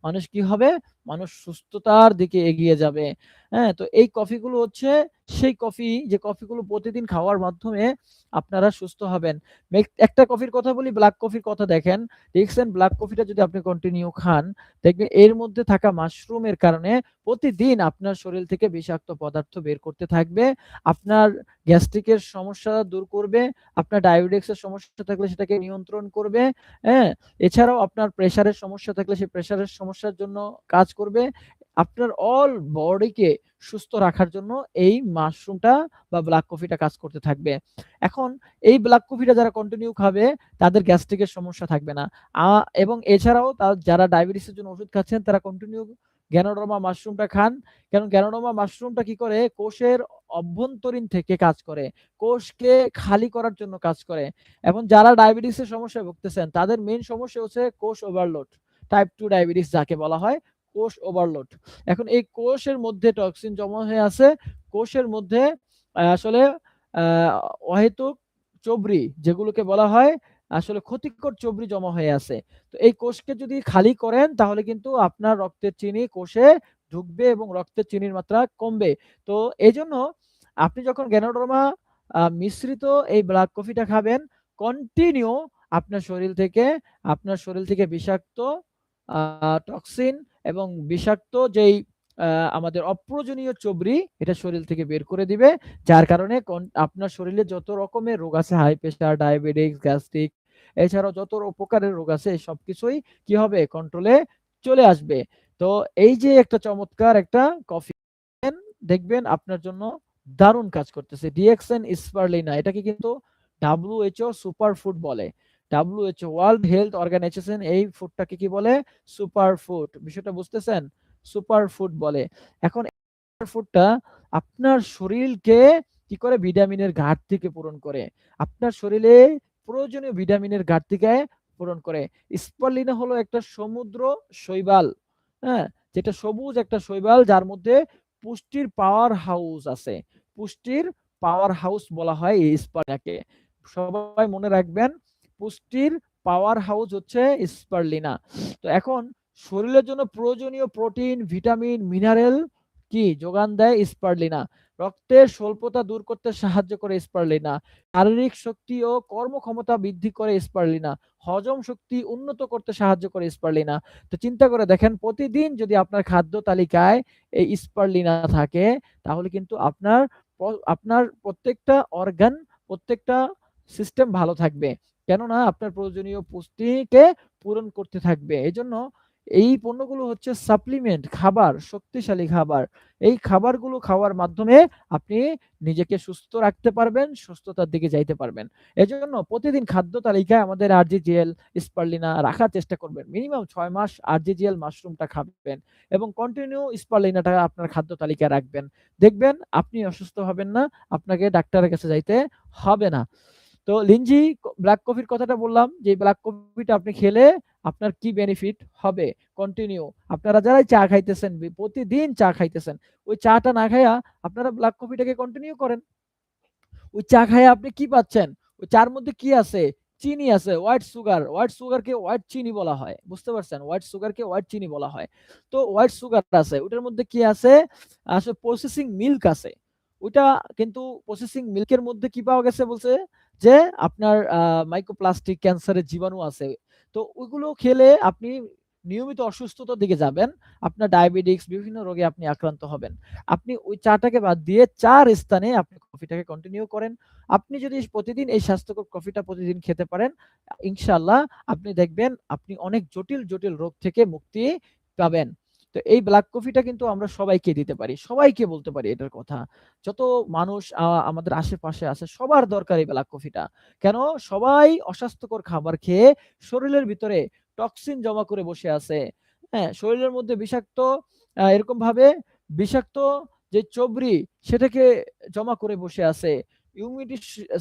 মানুষ কি হবে? মানুষ সুস্থতার দিকে এগিয়ে যাবে। হ্যাঁ? তো এই কফিগুলো হচ্ছে সেই কফি যে কফিগুলো প্রতিদিন খাওয়ার মাধ্যমে আপনারা সুস্থ হবেন। একটা কফির কথা বলি, ব্লাক কফির কথা দেখেন। দেখছেন ব্লাক কফিটা যদি আপনি কন্টিনিউ খান, দেখবেন এর মধ্যে থাকা মাশরুমের কারণে প্রতিদিন আপনার শরীর থেকে বিষাক্ত পদার্থ বের করতে থাকবে। আপনার গ্যাস্ট্রিকের সমস্যা দূর করবে, আপনার ডায়াবেটিকসের সমস্যা থাকলে সেটাকে নিয়ন্ত্রণ করবে, হ্যাঁ? এছাড়াও আপনার প্রেশারের সমস্যা থাকলে সেই প্রেশারের সমস্যার জন্য কাজ করবে। আপনার অল বডিকে সুস্থ রাখার জন্য এই মাশরুমটা বা ব্লাক কফিটা কাজ করতে থাকবে। এখন এই ব্লাক কফিটা যারা কন্টিনিউ খাবে তাদের গ্যাস্ট্রিকের সমস্যা থাকবে না। আ এবং এছাড়াও যারা ডায়াবেটিসের জন্য ওষুধ খাচ্ছেন তারা কন্টিনিউ গ্যানোডার্মা মাশরুমটা খান। কারণ গ্যানোডার্মা মাশরুমটা কি করে? কোষের অভ্যন্তরীণ থেকে কাজ করে। কোষকে খালি করার জন্য কাজ করে। এবং যারা ডায়াবেটিসের সমস্যায় ভুগতেছেন তাদের মেইন সমস্যা হচ্ছে কোষ ওভারলোড। টাইপ 2 ডায়াবেটিস যাকে বলা হয়, কোষ ওভারলোড। এখন এই কোষের মধ্যে টক্সিন জমা হয়ে আছে। কোষের মধ্যে আসলে আ অহেতুক চবড়ি যেগুলোকে বলা হয় আসলে ক্ষতিকর চবড়ি জমা হয়ে আছে। তো এই কোষকে যদি খালি করেন তাহলে কিন্তু আপনার রক্তের চিনি কোষে ঢুকবে এবং রক্তের চিনির মাত্রা কমবে। তো এজন্য আপনি যখন গ্যানোডার্মা মিশ্রিত এই ব্লাক কফিটা খাবেন, কন্টিনিউ আপনার শরীর থেকে বিষাক্ত টক্সিন এবং বিষাক্ত যেই আমাদের অপ্রয়োজনীয় চর্বি এটা শরীর থেকে বের করে দিবে। যার কারণে আপনার শরীরে যত রকমের রোগ আছে, হাই প্রেশার, ডায়াবেটিস, গ্যাস্ট্রিক, এছাড়াও যত প্রকারের রোগ আছে সবকিছুই কি হবে? কন্ট্রোলে চলে আসবে। তো এই যে একটা চমৎকার একটা কফি দেখবেন আপনার জন্য দারুণ কাজ করতেছে। ডিএক্সএন স্পারলিনা এটাকে কিন্তু WHO সুপার ফুড বলে। WHO ওয়ার্ল্ড হেলথ অর্গানাইজেশন এই ফুডটাকে কি বলে? Super food. বিষয়টা বুঝতেছেন? সুপার ফুড বলে। এখন ফুডটা আপনার শরীরকে কি করে? ভিটামিনের ঘাটতিকে পূরণ করে। আপনার শরীরে প্রয়োজনীয় ভিটামিনের ঘাটতিকে পূরণ করে। স্পারলিনা হলো একটা সমুদ্র শৈবাল, হ্যাঁ? যেটা সবুজ একটা শৈবাল যার মধ্যে পুষ্টির পাওয়ার হাউস আছে। পুষ্টির পাওয়ার হাউস বলা হয় এই স্পারলিনাকে। সবাই মনে রাখবেন, পুষ্টির পাওয়ার হাউস হচ্ছে স্পারলিনা। তো এখন শরীরের জন্য প্রয়োজনীয় প্রোটিন, ভিটামিন, মিনারেল কি যোগান দেয় স্পারলিনা। রক্তের স্বল্পতা দূর করতে সাহায্য করে স্পারলিনা। শারীরিক শক্তি ও কর্মক্ষমতা বৃদ্ধি করে স্পারলিনা। হজম শক্তি উন্নত করতে সাহায্য করে স্পারলিনা। তো চিন্তা করে দেখেন, প্রতিদিন যদি আপনার খাদ্য তালিকায় এই স্পারলিনা থাকে তাহলে কিন্তু আপনার প্রত্যেকটা অর্গান, প্রত্যেকটা সিস্টেম ভালো থাকবে। কেননা আপনার প্রয়োজনীয় পুষ্টিকে পূরণ করতে থাকবে। এজন্য এই পণ্যগুলো হচ্ছে সাপ্লিমেন্ট খাবার, শক্তিশালী খাবার। এই খাবারগুলো খাওয়ার মাধ্যমে আপনি নিজেকে সুস্থ রাখতে পারবেন, সুস্থতার দিকে যাইতে পারবেন। এজন্য প্রতিদিন খাদ্য তালিকায় আমাদের আরজিজিএল, স্পারলিনা রাখার চেষ্টা করবেন। মিনিমাম ৬ মাস আরজিজিএল মাশরুমটা খাবেন এবং কন্টিনিউ স্পারলিনাটা আপনার খাদ্য তালিকায় রাখবেন। দেখবেন আপনি অসুস্থ হবেন না, আপনাকে ডাক্তারের কাছে যাইতে হবে না। তো লিনজি ব্লাক কফির কথাটা বললাম যে ব্লাক কফিটা আপনি খেলে আপনার কি বেনিফিট হবে? কন্টিনিউ আপনারা যারাই চা খাইতেছেন, প্রতিদিন চা খাইতেছেন, ওই চাটা না খাইয়া আপনারা ব্লাক কফিটাকে কন্টিনিউ করেন। ওই চা খাইয়া আপনি কি পাচ্ছেন? ওই চার মধ্যে কি আছে? চিনি আছে, হোয়াইট সুগার। হোয়াইট সুগারকে হোয়াইট চিনি বলা হয়। বুঝতে পারছেন? হোয়াইট সুগারকে হোয়াইট চিনি বলা হয়। তো হোয়াইট সুগার আছে। ওটার মধ্যে কি আছে? আসলে প্রসেসিং মিল্ক আছে। ওইটা কিন্তু প্রসেসিং মিল্কের মধ্যে কি পাওয়া গেছে বলছে যে আপনার মাইক্রোপ্লাস্টিক, ক্যান্সারের জীবাণু আছে। তো ওইগুলো খেলে আপনি নিয়মিত অসুস্থতার দিকে যাবেন। আপনার ডায়াবেটিস বিভিন্ন রোগে আপনি আক্রান্ত হবেন। আপনি ওই চাটাকে বাদ দিয়ে চার স্থানে আপনি কফিটাকে কন্টিনিউ করেন। আপনি যদি প্রতিদিন এই স্বাস্থ্যকর কফিটা প্রতিদিন খেতে পারেন, ইনশাআল্লাহ আপনি দেখবেন আপনি অনেক জটিল রোগ থেকে মুক্তি পাবেন। তো এই ব্লাক কফিটা কিন্তু আমরা সবাইকে দিতে পারি। সবাইকে বলতে পারি এটার কথা। যত মানুষ আমাদের আশেপাশে আছে সবার দরকার এই ব্লাক কফিটা। কেন? সবাই অস্বাস্থ্যকর খাবার খেয়ে শরীরের ভিতরে টক্সিন জমা করে বসে আছে। হ্যাঁ? শরীরের মধ্যে বিষাক্ত এরকমভাবে বিষাক্ত যে চর্বি সেটাকে জমা করে বসে আছে। ইমিউনিটি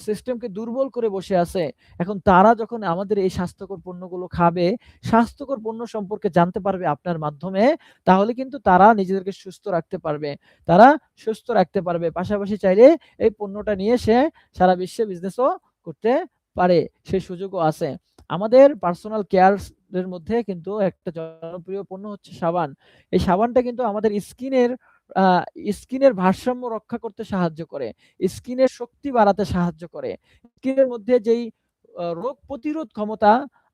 সিস্টেমকে দুর্বল করে বসে আছে। এখন তারা যখন আমাদের এই স্বাস্থ্যকর পণ্যগুলো খাবে, স্বাস্থ্যকর পণ্য সম্পর্কে জানতে পারবে আপনার মাধ্যমে, তাহলে কিন্তু তারা নিজেদেরকে সুস্থ রাখতে পারবে। তারা সুস্থ রাখতে পারবে। পাশাপাশি চাইলে এই পণ্যটা নিয়ে সে সারা বিশ্বে বিজনেসও করতে পারে। সেই সুযোগও আছে। আমাদের পার্সোনাল কেয়ার এর মধ্যে কিন্তু একটা জনপ্রিয় পণ্য হচ্ছে সাবান। এই সাবানটা কিন্তু আমাদের আ স্কিনের ভারসাম্য রক্ষা করতে সাহায্য করে। স্কিনের শক্তি বাড়াতে সাহায্য করে। স্কিনের মধ্যে যেই রোগ প্রতিরোধ ক্ষমতা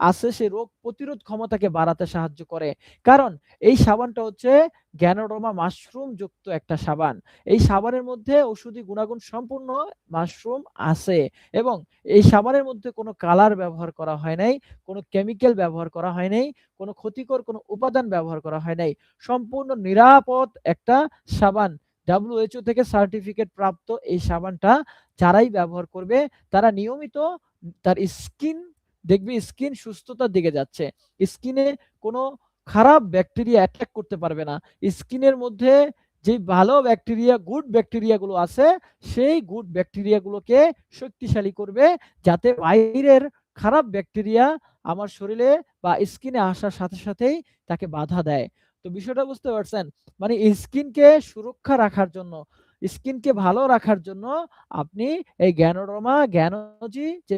আছে, সেই রোগ প্রতিরোধ ক্ষমতাকে বাড়াতে সাহায্য করে। কারণ এই সাবানটা হচ্ছে গ্যানোডার্মা মাশরুম যুক্ত একটা সাবান। এই সাবানের মধ্যে ঔষধি গুণাগুণ সম্পূর্ণ মাশরুম আছে এবং এই সাবানের মধ্যে কোনো কালার ব্যবহার করা হয় নাই, কোনো কেমিক্যাল ব্যবহার করা হয় নাই, কোনো ক্ষতিকর কোনো উপাদান ব্যবহার করা হয় নাই। সম্পূর্ণ নিরাপদ একটা সাবান। WHO থেকে সার্টিফিকেট প্রাপ্ত এই সাবানটা যারাই ব্যবহার করবে তারা নিয়মিত তার স্কিন সুস্থতার দিকে যাচ্ছে। স্কিনে কোনো খারাপ ব্যাকটেরিয়া অ্যাটাক করতে পারবে না। স্কিনের মধ্যে যে ভালো ব্যাকটেরিয়া, গুড ব্যাকটেরিয়া গুলো আছে, সেই গুড ব্যাকটেরিয়া গুলোকে শক্তিশালী করবে যাতে বাইরের খারাপ ব্যাকটেরিয়া আমার শরীরে বা স্কিনে আসার সাথে সাথেই তাকে বাধা দেয়। তো বিষয়টা বুঝতে পারছেন? মানে স্কিনকে সুরক্ষা রাখার জন্য, স্কিনকে ভালো রাখার জন্য আপনি এই জ্ঞানোজি যে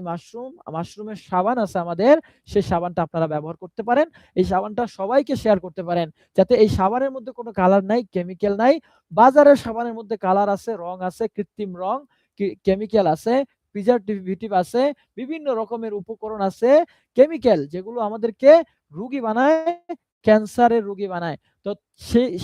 মাশরুমের সাবান আছে আমাদের, সেই সাবানটা আপনারা ব্যবহার করতে পারেন। এই সাবানটা সবাইকে শেয়ার করতে পারেন। যাতে এই সাবানের মধ্যে কোনো কালার নাই, কেমিক্যাল নাই। বাজারের সাবানের মধ্যে কালার আছে, রং আছে, কৃত্রিম রং, কেমিক্যাল আছে, প্রিজারভেটিভ আছে, বিভিন্ন রকমের উপকরণ আছে, কেমিক্যাল যেগুলো আমাদেরকে রোগী বানায়, ক্যান্সারের রোগী বানায়। তো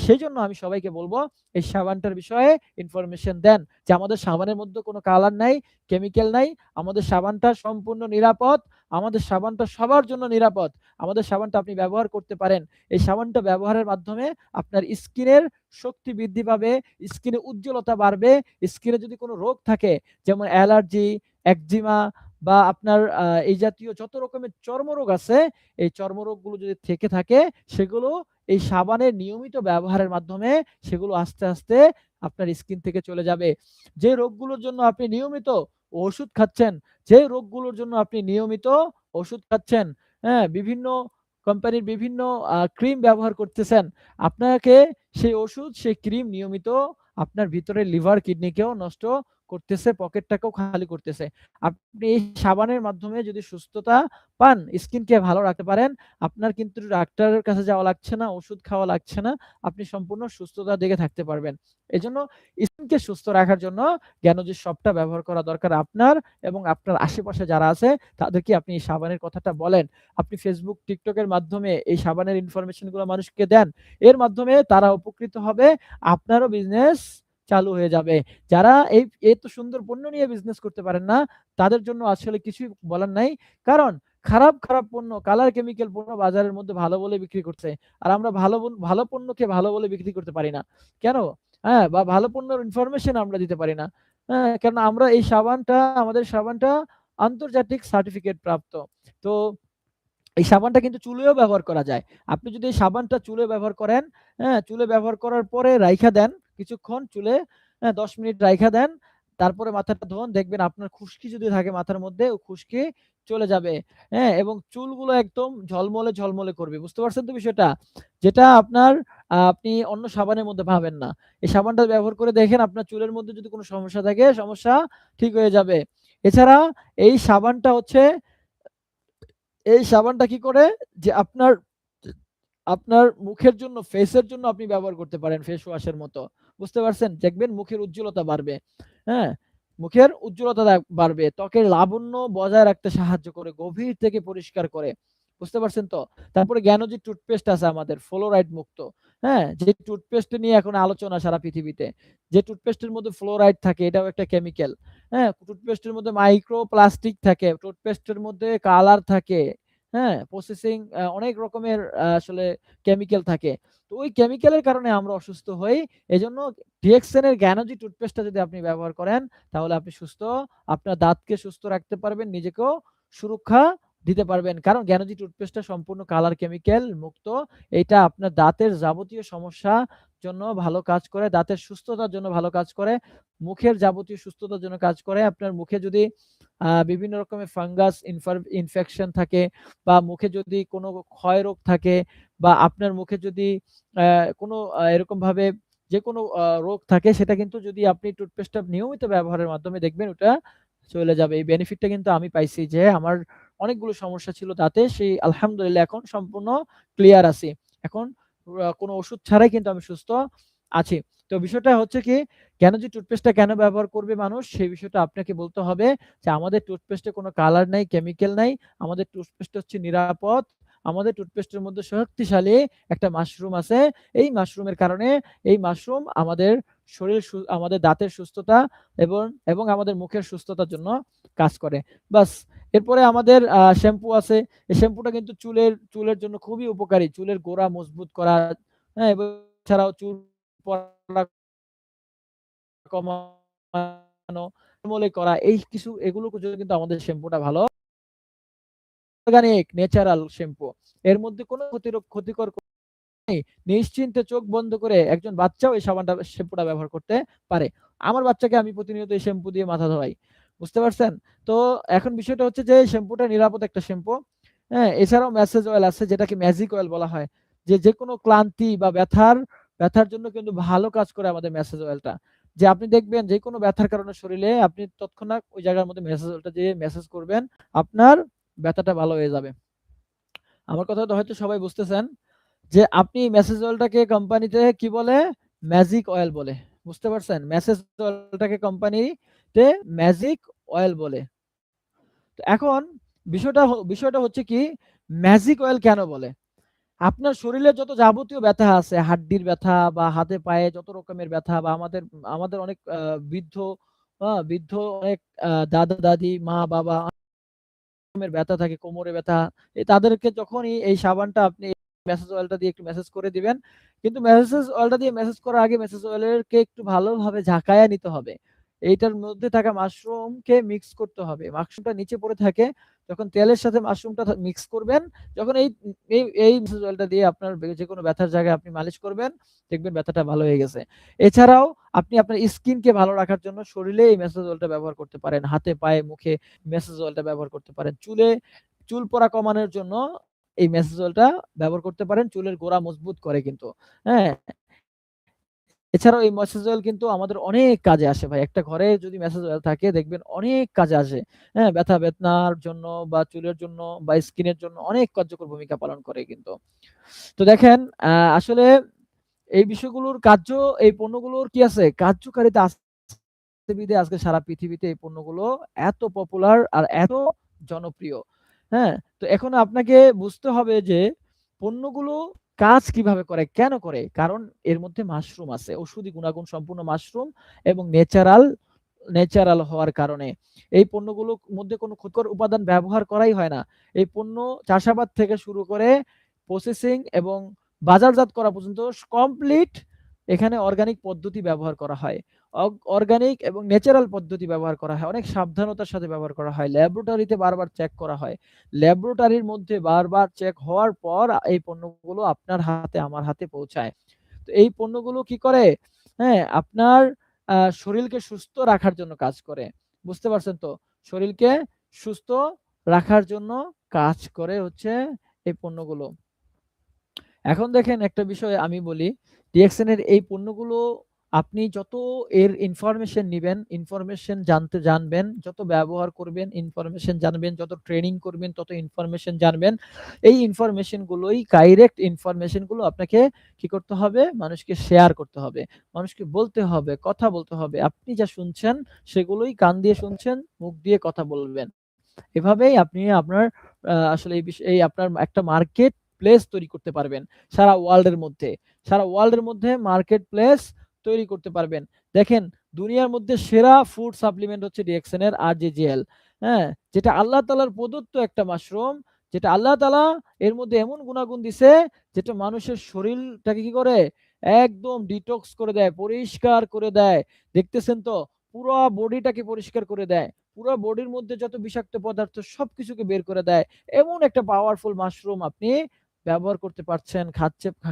সেইজন্য আমি সবাইকে বলবো এই সাবানটার বিষয়ে ইনফরমেশন দেন যে আমাদের সাবানের মধ্যে কোনো কালার নাই, কেমিক্যাল নাই, আমাদের সাবানটা সম্পূর্ণ নিরাপদ, আমাদের সাবানটা সবার জন্য নিরাপদ, আমাদের সাবানটা আপনি ব্যবহার করতে পারেন। এই সাবানটা ব্যবহারের মাধ্যমে আপনার স্কিনের শক্তি বৃদ্ধি পাবে, স্কিনে উজ্জ্বলতা বাড়বে, স্কিনে যদি কোনো রোগ থাকে যেমন অ্যালার্জি, একজিমা বা আপনার এই জাতীয় যত রকমের চর্মরোগ আছে, এই চর্মরোগগুলো যদি থেকে থাকে সেগুলো এই সাবানের নিয়মিত ব্যবহারের মাধ্যমে সেগুলো আস্তে, আস্তে আপনার স্কিন থেকে চলে যাবে। যে রোগগুলোর জন্য আপনি নিয়মিত ওষুধ খাচ্ছেন, যে রোগগুলোর জন্য আপনি নিয়মিত ওষুধ খাচ্ছেন, হ্যাঁ? বিভিন্ন কোম্পানির বিভিন্ন ক্রিম ব্যবহার করতেছেন। আপনাকে সেই ওষুধ, সেই ক্রিম নিয়মিত আপনার ভিতরে লিভার, কিডনিকেও নষ্ট করতেছে, পকেটটাকেও খালি করতেছে। আপনি এই সাবানের মাধ্যমে যদি সুস্থতা পান, স্কিনকে ভালো রাখতে পারেন, আপনার কিন্তু ডাক্তারের কাছে যাওয়া লাগছে না, ওষুধ খাওয়া লাগছে না। আপনি সম্পূর্ণ সুস্থতার দিকে থাকতে পারবেন। এজন্য স্কিনকে সুস্থ রাখার জন্য জ্ঞানোজির সবটা ব্যবহার করা দরকার আপনার এবং আপনার আশেপাশে যারা আছে তাদেরকে আপনি এই সাবানের কথাটা বলেন। আপনি Facebook, TikTok এর মাধ্যমে এই সাবানের ইনফরমেশন গুলো মানুষকে দেন। এর মাধ্যমে তারা উপকৃত হবে, আপনারও বিজনেস চালু হয়ে যাবে। যারা এত সুন্দর পণ্য নিয়ে বিজনেস করতে পারেন না, তাদের জন্য আসলে কিছুই বলার নাই। কারণ খারাপ, খারাপ পণ্য, কালার কেমিক্যাল পণ্য বাজারের মধ্যে ভালো বলে বিক্রি করছে। আর আমরা ভালো পণ্যকে ভালো বলে বিক্রি করতে পারি না। কেন? হ্যাঁ, বা ভালো পণ্যের ইনফরমেশন আমরা দিতে পারি না। হ্যাঁ, কেননা আমরা আমাদের সাবানটা আন্তর্জাতিক সার্টিফিকেট প্রাপ্ত। তো এই সাবানটা কিন্তু চুলেও ব্যবহার করা যায়। আপনি যদি এই সাবানটা চুলে ব্যবহার করেন, হ্যাঁ? চুলে ব্যবহার করার পরে রাইখা দেন কিছুক্ষণ চুলে, ১০ মিনিট রাইখা দেন। তারপরে মাথাটা ধোন, দেখবেন আপনার খুশকি যদি থাকে মাথার মধ্যে, ও খুশকি চলে যাবে, হ্যাঁ? এবং চুলগুলো একদম ঝলমলে, ঝলমলে করবে। বুঝতে পারছেন তো বিষয়টা? যেটা আপনি অন্য সাবানের মধ্যে পাবেন না। এই সাবানটা ব্যবহার করে দেখেন আপনার চুলের মধ্যে যদি কোনো সমস্যা থাকে, সমস্যা ঠিক হয়ে যাবে। এছাড়া এই সাবানটা হচ্ছে এই সাবানটা কি করে যে আপনার মুখের জন্য, ফেসের জন্য আপনি ব্যবহার করতে পারেন ফেস ওয়াশের মতো। বুঝতে পারছেন? দেখবেন মুখের উজ্জ্বলতা বাড়বে। হ্যাঁ? মুখের উজ্জ্বলতা বাড়বে। ত্বকের লাবণ্য বজায় রাখতে সাহায্য করে, গভীর থেকে পরিষ্কার করে। বুঝতে পারছেন তো? তারপরে জ্ঞানোজি টুথপেস্ট আছে আমাদের ফ্লোরাইড মুক্ত। হ্যাঁ? যে টুথপেস্ট নিয়ে এখন আলোচনা সারা পৃথিবীতে। যে টুথপেস্টের মধ্যে ফ্লোরাইড থাকে এটাও একটা কেমিক্যাল। হ্যাঁ? টুথপেস্টের মধ্যে মাইক্রো প্লাস্টিক থাকে, টুথপেস্টের মধ্যে কালার থাকে। হ্যাঁ? প্রসেসিং অনেক রকমের আসলে কেমিক্যাল থাকে। তো ওই কেমিক্যালের কারণে আমরা অসুস্থ হই। এজন্য ডিএক্সএন এর জ্ঞানোজি টুথপেস্টটা যদি আপনি ব্যবহার করেন, তাহলে আপনি সুস্থ, আপনার দাঁতকে সুস্থ রাখতে পারবেন, নিজেকেও সুরক্ষা দিতে পারবেন। কারণ জ্ঞানোজি টুথপেস্টটা সম্পূর্ণ কালার কেমিক্যাল মুক্ত। এইটা আপনার দাঁতের যাবতীয় সমস্যা জন্য ভালো কাজ করে, দাঁতের সুস্থতার জন্য ভালো কাজ করে, মুখের যাবতীয় সুস্থতার জন্য কাজ করে। আপনার মুখে যদি বিভিন্ন রকমের ফাঙ্গাস ইনফেকশন থাকে বা মুখে যদি কোনো ক্ষয়রোগ থাকে বা আপনার মুখে যদি কোনো এরকমভাবে যেকোনো রোগ থাকে, সেটা কিন্তু যদি আপনি টুথপেস্টটা নিয়মিত ব্যবহারের মাধ্যমে দেখবেন ওটা চলে যাবে। এই বেনিফিটটা কিন্তু আমি পাইছি যে আমার অনেকগুলো সমস্যা ছিল দাঁতে, সেই আলহামদুলিল্লাহ এখন সম্পূর্ণ ক্লিয়ার আছি। এখন কোনো ওষুধ ছাড়াই কিন্তু আমি সুস্থ আছি। তো বিষয়টা হচ্ছে কি, কেন যে টুথপেস্টটা কেন ব্যবহার করবে মানুষ, সেই বিষয়টা আপনাকে বলতে হবে যে আমাদের টুথপেস্টে কোনো কালার নাই, কেমিক্যাল নাই। আমাদের টুথপেস্ট হচ্ছে নিরাপদ। আমাদের টুথপেস্টের মধ্যে শক্তিশালী একটা মাশরুম আছে। এই মাশরুমের কারণে এই মাশরুম আমাদের আমাদের দাঁতের সুস্থতা এবং এবং আমাদের মুখের সুস্থতার জন্য কাজ করে। বাস। এরপরে আমাদের শ্যাম্পু আছে। এই শ্যাম্পুটা কিন্তু চুলের জন্য খুবই উপকারী। চুলের গোড়া মজবুত করা, হ্যাঁ? এবং এছাড়াও চুল পড়া কমানো, মলে করা এগুলোর জন্য কিন্তু আমাদের শ্যাম্পুটা ভালো। Organic natural shampoo. এর মধ্যে কোনো ক্ষতিকর নেই। নিশ্চিন্তে চোখ বন্ধ করে একজন বাচ্চাও এই শ্যাম্পুটা ব্যবহার করতে পারে। আমার বাচ্চাকে আমি প্রতিনিয়ত এই শ্যাম্পু দিয়ে মাথা ধোয়াই। বুঝতে পারছেন? তো এখন বিষয়টা হচ্ছে যে শ্যাম্পুটা নিরাপদ একটা শ্যাম্পু। হ্যাঁ? এছাড়াও ম্যাসেজ অয়েল আছে যেটাকে ম্যাজিক অয়েল বলা হয়। যেকোনো ক্লান্তি বা ব্যথার জন্য কিন্তু ভালো কাজ করে আমাদের ম্যাসেজ অয়েলটা। যে আপনি দেখবেন যেকোনো ব্যথার কারণে শরীরে আপনি তৎক্ষণাৎ ওই জায়গার মধ্যে ম্যাসেজ অয়েলটা দিয়ে ম্যাসেজ করবেন। আপনার ব্যথাটা ভালো হয়ে যাবে। আমার কথাটা হয়তো সবাই বুঝতেছেন। যে আপনি মেসেজ অয়েলটাকে কোম্পানিতে কি বলে? ম্যাজিক অয়েল বলে। বুঝতে পারছেন? মেসেজ অয়েলটাকে কোম্পানিতে ম্যাজিক অয়েল বলে। তো এখন বিষয়টা হচ্ছে কি, ম্যাজিক অয়েল কেন বলে? আপনার শরীরে যত যাবতীয় ব্যথা আছে, হাড্ডির ব্যথা বা হাতে পায়ে যত রকমের ব্যথা, বা আমাদের অনেক বৃদ্ধ অনেক দাদা-দাদি, মা-বাবা রকমের ব্যথা থাকে, কোমরে ব্যথা। তাদেরকে যখনই এই সাবানটা আপনি ম্যাসেজ অয়েলটা দিয়ে একটু ম্যাসেজ করে দিবেন। কিন্তু ম্যাসেজ অয়েলটা দিয়ে ম্যাসেজ করার আগে ম্যাসেজ অয়েলকে একটু ভালোভাবে ঝাঁকায়া নিতে হবে। এইটার মধ্যে থাকা মাশরুমকে মিক্স করতে হবে। মাশরুমটা নিচে পড়ে থাকে। যখন তেলের সাথে মাশরুমটা মিক্স করবেন, যখন এই ম্যাসেজ অয়েলটা দিয়ে আপনার যেকোনো ব্যথার জায়গায় আপনি মালিশ করবেন, দেখবেন ব্যথাটা ভালো হয়ে গেছে। এছাড়াও আপনি আপনার স্কিনকে ভালো রাখার জন্য শরীরে এই ম্যাসেজ অয়েলটা ব্যবহার করতে পারেন। হাতে, পায়ে, মুখে ম্যাসেজ অয়েলটা ব্যবহার করতে পারেন। চুল পড়া কমানোর জন্য এই ম্যাসেজ অয়েলটা ব্যবহার করতে পারেন। চুলের গোড়া মজবুত করে কিন্তু। হ্যাঁ? এছাড়াও এই ম্যাসেজ অয়েল কিন্তু আমাদের অনেক কাজে আসে ভাই। একটা ঘরে যদি ম্যাসেজ অয়েল থাকে দেখবেন অনেক কাজে আসে। হ্যাঁ? ব্যথা-বেদনার জন্য বা চুলের জন্য বা স্কিনের জন্য অনেক কার্যকর ভূমিকা পালন করে কিন্তু। তো দেখেন আসলে এই বিষয়গুলোর এই পণ্যগুলোর কি আছে? কার্যকারিতা আছে বিধায় আজকে সারা পৃথিবীতে এই পণ্যগুলো এত পপুলার আর এত জনপ্রিয়। হ্যাঁ? তো এখন আপনাকে বুঝতে হবে যে পণ্যগুলো কাজ কিভাবে করে, কেন করে? কারণ এর মধ্যে মাশরুম আছে। ঔষধি গুণাগুণ সম্পূর্ণ মাশরুম এবং ন্যাচারাল হওয়ার কারণে এই পণ্যগুলোর মধ্যে কোনো ক্ষতিকর উপাদান ব্যবহার করাই হয় না। এই পণ্য চাষাবাদ থেকে শুরু করে প্রসেসিং এবং বাজারজাত করা পর্যন্ত কমপ্লিট এখানে অর্গানিক পদ্ধতি ব্যবহার করা হয়। অর্গানিক এবং ন্যাচারাল পদ্ধতি ব্যবহার করা হয়। অনেক সাবধানতার সাথে ব্যবহার করা হয়। ল্যাবরেটরিতে বারবার চেক করা হয়। ল্যাবরেটরির মধ্যে বারবার চেক হওয়ার পর এই পণ্যগুলো আপনার হাতে, আমার হাতে পৌঁছায়। তো এই পণ্যগুলো কি করে? হ্যাঁ, আপনার শরীরকে সুস্থ রাখার জন্য কাজ করে। বুঝতে পারছেন তো? শরীরকে সুস্থ রাখার জন্য কাজ করে হচ্ছে এই পণ্যগুলো। এখন দেখেন একটা বিষয় আমি বলি, ডিএক্সএন এর এই পণ্যগুলো আপনি যত এর ইনফরমেশন নিবেন, ইনফরমেশন জানবেন, যত ব্যবহার করবেন, ইনফরমেশন জানবেন, যত ট্রেনিং করবেন, তত ইনফরমেশন জানবেন। এই কাইরেক্ট ইনফরমেশন গুলো আপনাকে কি করতে হবে? মানুষকে শেয়ার করতে হবে। মানুষকে বলতে হবে, কথা বলতে হবে। আপনি যা শুনছেন সেগুলোই কান দিয়ে শুনছেন, মুখ দিয়ে কথা বলবেন। এভাবেই আপনি আপনার আসলে এই আপনার একটা মার্কেট প্লেস তৈরি করতে পারবেন সারা ওয়ার্ল্ডের মধ্যে। সারা ওয়ার্ল্ডের মধ্যে মার্কেট প্লেস তৈরি করতে পারবেন। দেখেন দুনিয়ার মধ্যে সেরা ফুড সাপ্লিমেন্ট হচ্ছে ডিএক্সএন এর আরজেজিএল। হ্যাঁ? যেটা আল্লাহ তাআলার প্রদত্ত একটা মাশরুম, যেটা আল্লাহ তাআলা এর মধ্যে এমন গুণাগুণ দিছে যেটা মানুষের শরীরটাকে কি করে? একদম ডিটক্স করে দেয়, পরিষ্কার করে দেয়। দেখতেছেন তো? পুরা বডিটাকে পরিষ্কার করে দেয়। পুরা বডির মধ্যে যত বিষাক্ত পদার্থ সবকিছুকে বের করে দেয়। এমন একটা পাওয়ারফুল মাশরুম আপনি ব্যবহার করতে পারছেন,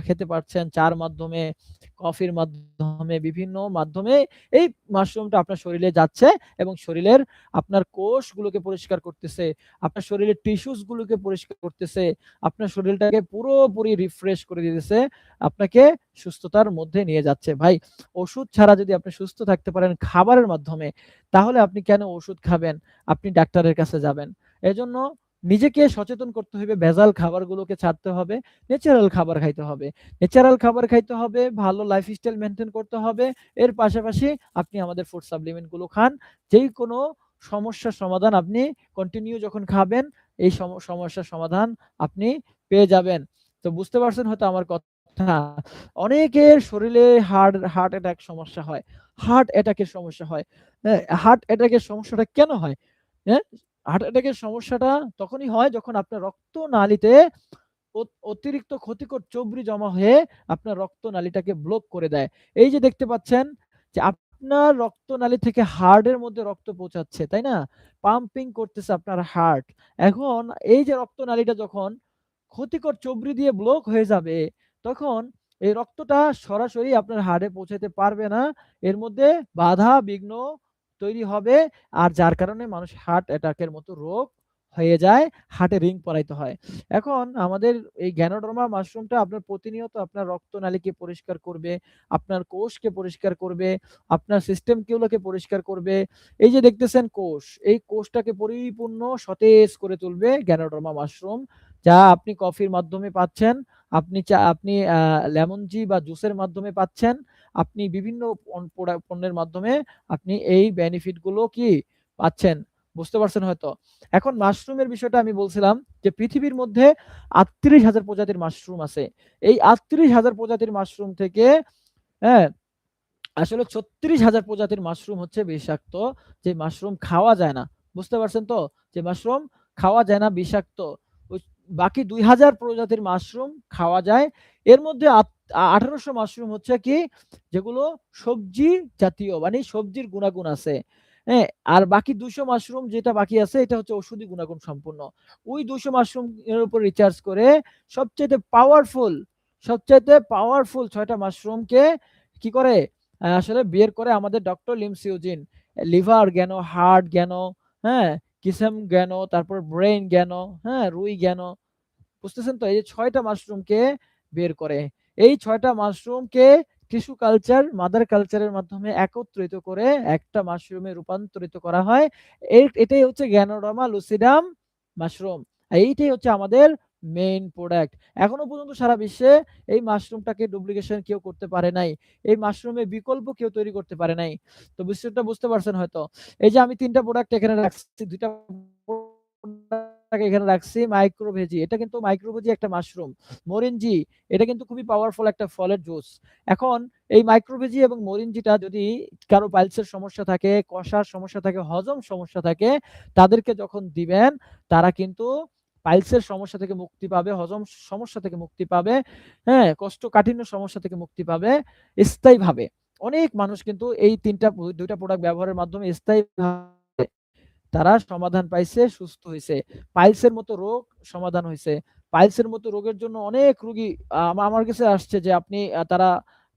খেতে পারছেন চা'র মাধ্যমে, কফির মাধ্যমে, বিভিন্ন মাধ্যমে এই মাশরুমটা আপনার শরীরে যাচ্ছে এবং শরীরের আপনার কোষগুলোকে পরিষ্কার করতেছে, আপনার শরীরের টিস্যুস গুলোকে পরিষ্কার করতেছে, আপনার শরীরটাকে পুরোপুরি রিফ্রেশ করে দিতেছে, আপনাকে সুস্থতার মধ্যে নিয়ে যাচ্ছে। ভাই, ওষুধ ছাড়া যদি আপনি সুস্থ থাকতে পারেন খাবারের মাধ্যমে, তাহলে আপনি কেন ওষুধ খাবেন? আপনি ডাক্তারের কাছে যাবেন। এজন্য নিজেকে সচেতন করতে হইবে, ভেজাল খাবারগুলোকে ছাড়তে হবে, ন্যাচারাল খাবার খাইতে হবে। ন্যাচারাল খাবার খাইতে হবে, ভালো লাইফস্টাইল মেইনটেইন করতে হবে। এর পাশাপাশি আপনি আমাদের ফুড সাপ্লিমেন্ট গুলো খান। যেকোনো সমস্যার সমাধান আপনি কন্টিনিউ যখন খাবেন, এই সমস্যার সমাধান আপনি পেয়ে যাবেন। তো বুঝতে পারছেন হয়তো আমার কথা। অনেকের শরীরে হার্ট অ্যাটাক সমস্যা হয়। হার্ট অ্যাটাকের সমস্যা হয়। হ্যাঁ? হার্ট অ্যাটাকের সমস্যাটা কেন হয়? হ্যাঁ? হার্ট অ্যাটাকের সমস্যাটা তখনই হয় যখন আপনার রক্তনালীতে অতিরিক্ত ক্ষতিকর চর্বি জমা হয়ে আপনার রক্তনালীটাকে ব্লক করে দেয়। এই যে দেখতে পাচ্ছেন যে আপনার রক্তনালী থেকে হার্টের মধ্যে রক্ত পৌঁছাচ্ছে, তাই না? পাম্পিং করতেছে আপনার হার্ট। এখন এই যে রক্তনালীটা যখন ক্ষতিকর চর্বি দিয়ে ব্লক হয়ে যাবে, তখন এই রক্তটা সরাসরি আপনার হার্টে পৌঁছাতে পারবে না। এর মধ্যে বাধা-বিঘ্ন তৈরি হবে। আর যার কারণে মানুষ হার্ট অ্যাটাকের মতো রোগ হয়ে যায়, হার্টে রিং পরাইতে হয়। এখন আমাদের এই গ্যানোডার্মা মাশরুমটা আপনার প্রতিনিয়ত আপনার রক্তনালীকে পরিষ্কার করবে, আপনার কোষকে পরিষ্কার করবে, আপনার সিস্টেমগুলোকে পরিষ্কার করবে। এই যে দেখতেছেন কোষ, এই কোষটাকে পরিপূর্ণ সতেজ করে তুলবে গ্যানোডার্মা মাশরুম। যা আপনি কফির মাধ্যমে পাচ্ছেন, আপনি লেমন জি বা জুসের মাধ্যমে পাচ্ছেন। আপনি বিভিন্ন পণ্যের মাধ্যমে আপনি এই বেনিফিট গুলো কি পাচ্ছেন, বুঝতে পারছেন হয়তো। এখন মাশরুমের বিষয়টা আমি বলছিলাম যে পৃথিবীর মধ্যে ৩৮,০০০ প্রজাতির মাশরুম আছে। এই ৩৮,০০০ প্রজাতির মাশরুম থেকে হ্যাঁ, আসলে ৩৬,০০০ প্রজাতির মাশরুম হচ্ছে বিষাক্ত, যে মাশরুম খাওয়া যায় না। বুঝতে পারছেন তো? যে মাশরুম খাওয়া যায় না, বিষাক্ত। ওই বাকি ২,০০০ প্রজাতির মাশরুম খাওয়া যায়। এর মধ্যে ১৮০০ মাশরুম হচ্ছে কি, যেগুলো সবজি জাতীয়, মানে সবজির গুণাগুণ আছে। হ্যাঁ? আর বাকি ২০০ মাশরুম যেটা বাকি আছে এটা হচ্ছে ঔষধি গুণাগুণ সম্পন্ন। ওই ২০০ মাশরুম এর উপর রিসার্চ করে সবচাইতে পাওয়ারফুল ৬ টা মাশরুমকে কি করে আসলে বের করে আমাদের ডক্টর লিমস ইউজিন। লিভার জ্ঞান, হার্ট জ্ঞান, হ্যাঁ? কিসেম জ্ঞান, তারপর ব্রেইন জ্ঞান, হ্যাঁ? রুই জ্ঞান, বুঝতেছেন তো? এই যে ৬ টা মাশরুমকে বের করে। এই ৬ টা মাশরুমকে টিস্যু কালচার, মাদার কালচারের মাধ্যমে একত্রিত করে একটা মাশরুমে রূপান্তরিত করা হয়। এটাই হচ্ছে গ্যানোডার্মা লুসিডাম মাশরুম। এইটাই হচ্ছে আমাদের মেইন প্রোডাক্ট। এখনো পর্যন্ত সারা বিশ্বে এই মাশরুমটাকে ডুপ্লিকেশন কেউ করতে পারে নাই। এই মাশরুমের বিকল্প কেউ তৈরি করতে পারে নাই। তো বিষয়টা বুঝতে পারছেন হয়তো। এই যে আমি ৩ টা প্রোডাক্ট এখানে রাখছি, ২ টা প্রোডাক্ট এখানে রাখছি। মাইক্রোভেজি, এটা কিন্তু মাইক্রোভেজি একটা মাশরুম। মরিনজি, এটা কিন্তু খুবই পাওয়ারফুল একটা ফলের জুস। এখন এই মাইক্রোভেজি এবং মরিনজিটা যদি কারো পাইলসের সমস্যা থাকে, কষার সমস্যা থাকে, হজম সমস্যা থাকে, তাদেরকে যখন দিবেন তারা কিন্তু পাইলসের সমস্যা থেকে মুক্তি পাবে, হজম সমস্যা থেকে মুক্তি পাবে, হ্যাঁ? কোষ্ঠকাঠিন্য সমস্যা থেকে মুক্তি পাবে স্থায়ীভাবে। অনেক মানুষ কিন্তু এই ২ টা প্রোডাক্ট ব্যবহারের মাধ্যমে স্থায়ীভাবে তারা সমাধান পাইছে, সুস্থ হইছে। পাইলসের মতো রোগ সমাধান হইছে। পাইলসের মতো রোগের জন্য অনেক রোগী আমার কাছে আসছে যে তারা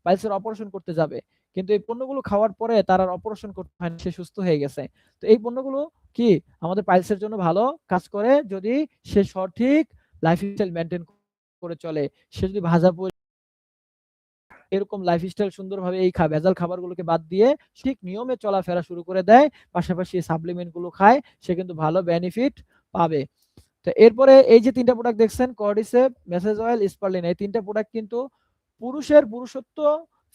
পাইলসের অপারেশন করতে যাবে। কিন্তু এই পণ্যগুলো খাওয়ার পরে তার আর অপারেশন করতে হয় না, সে সুস্থ হয়ে গেছে। তো এই পণ্যগুলো কি আমাদের পাইলসের জন্য ভালো কাজ করে, যদি সে সঠিক লাইফস্টাইল মেইনটেইন করে চলে। সে যদি ভাজাপোড়া এরকম লাইফস্টাইল সুন্দরভাবে এই ভেজাল খাবারগুলোকে বাদ দিয়ে ঠিক নিয়মে চলাফেরা শুরু করে দেয়, পাশাপাশি সাপ্লিমেন্ট গুলো খায়, সে কিন্তু ভালো বেনিফিট পাবে। তো এরপরে এই যে ৩ টা প্রোডাক্ট দেখছেন, কর্ডিসেপ, মেসেজ অয়েল, স্পারলিন, এই ৩ টা প্রোডাক্ট কিন্তু পুরুষের পুরুষত্ব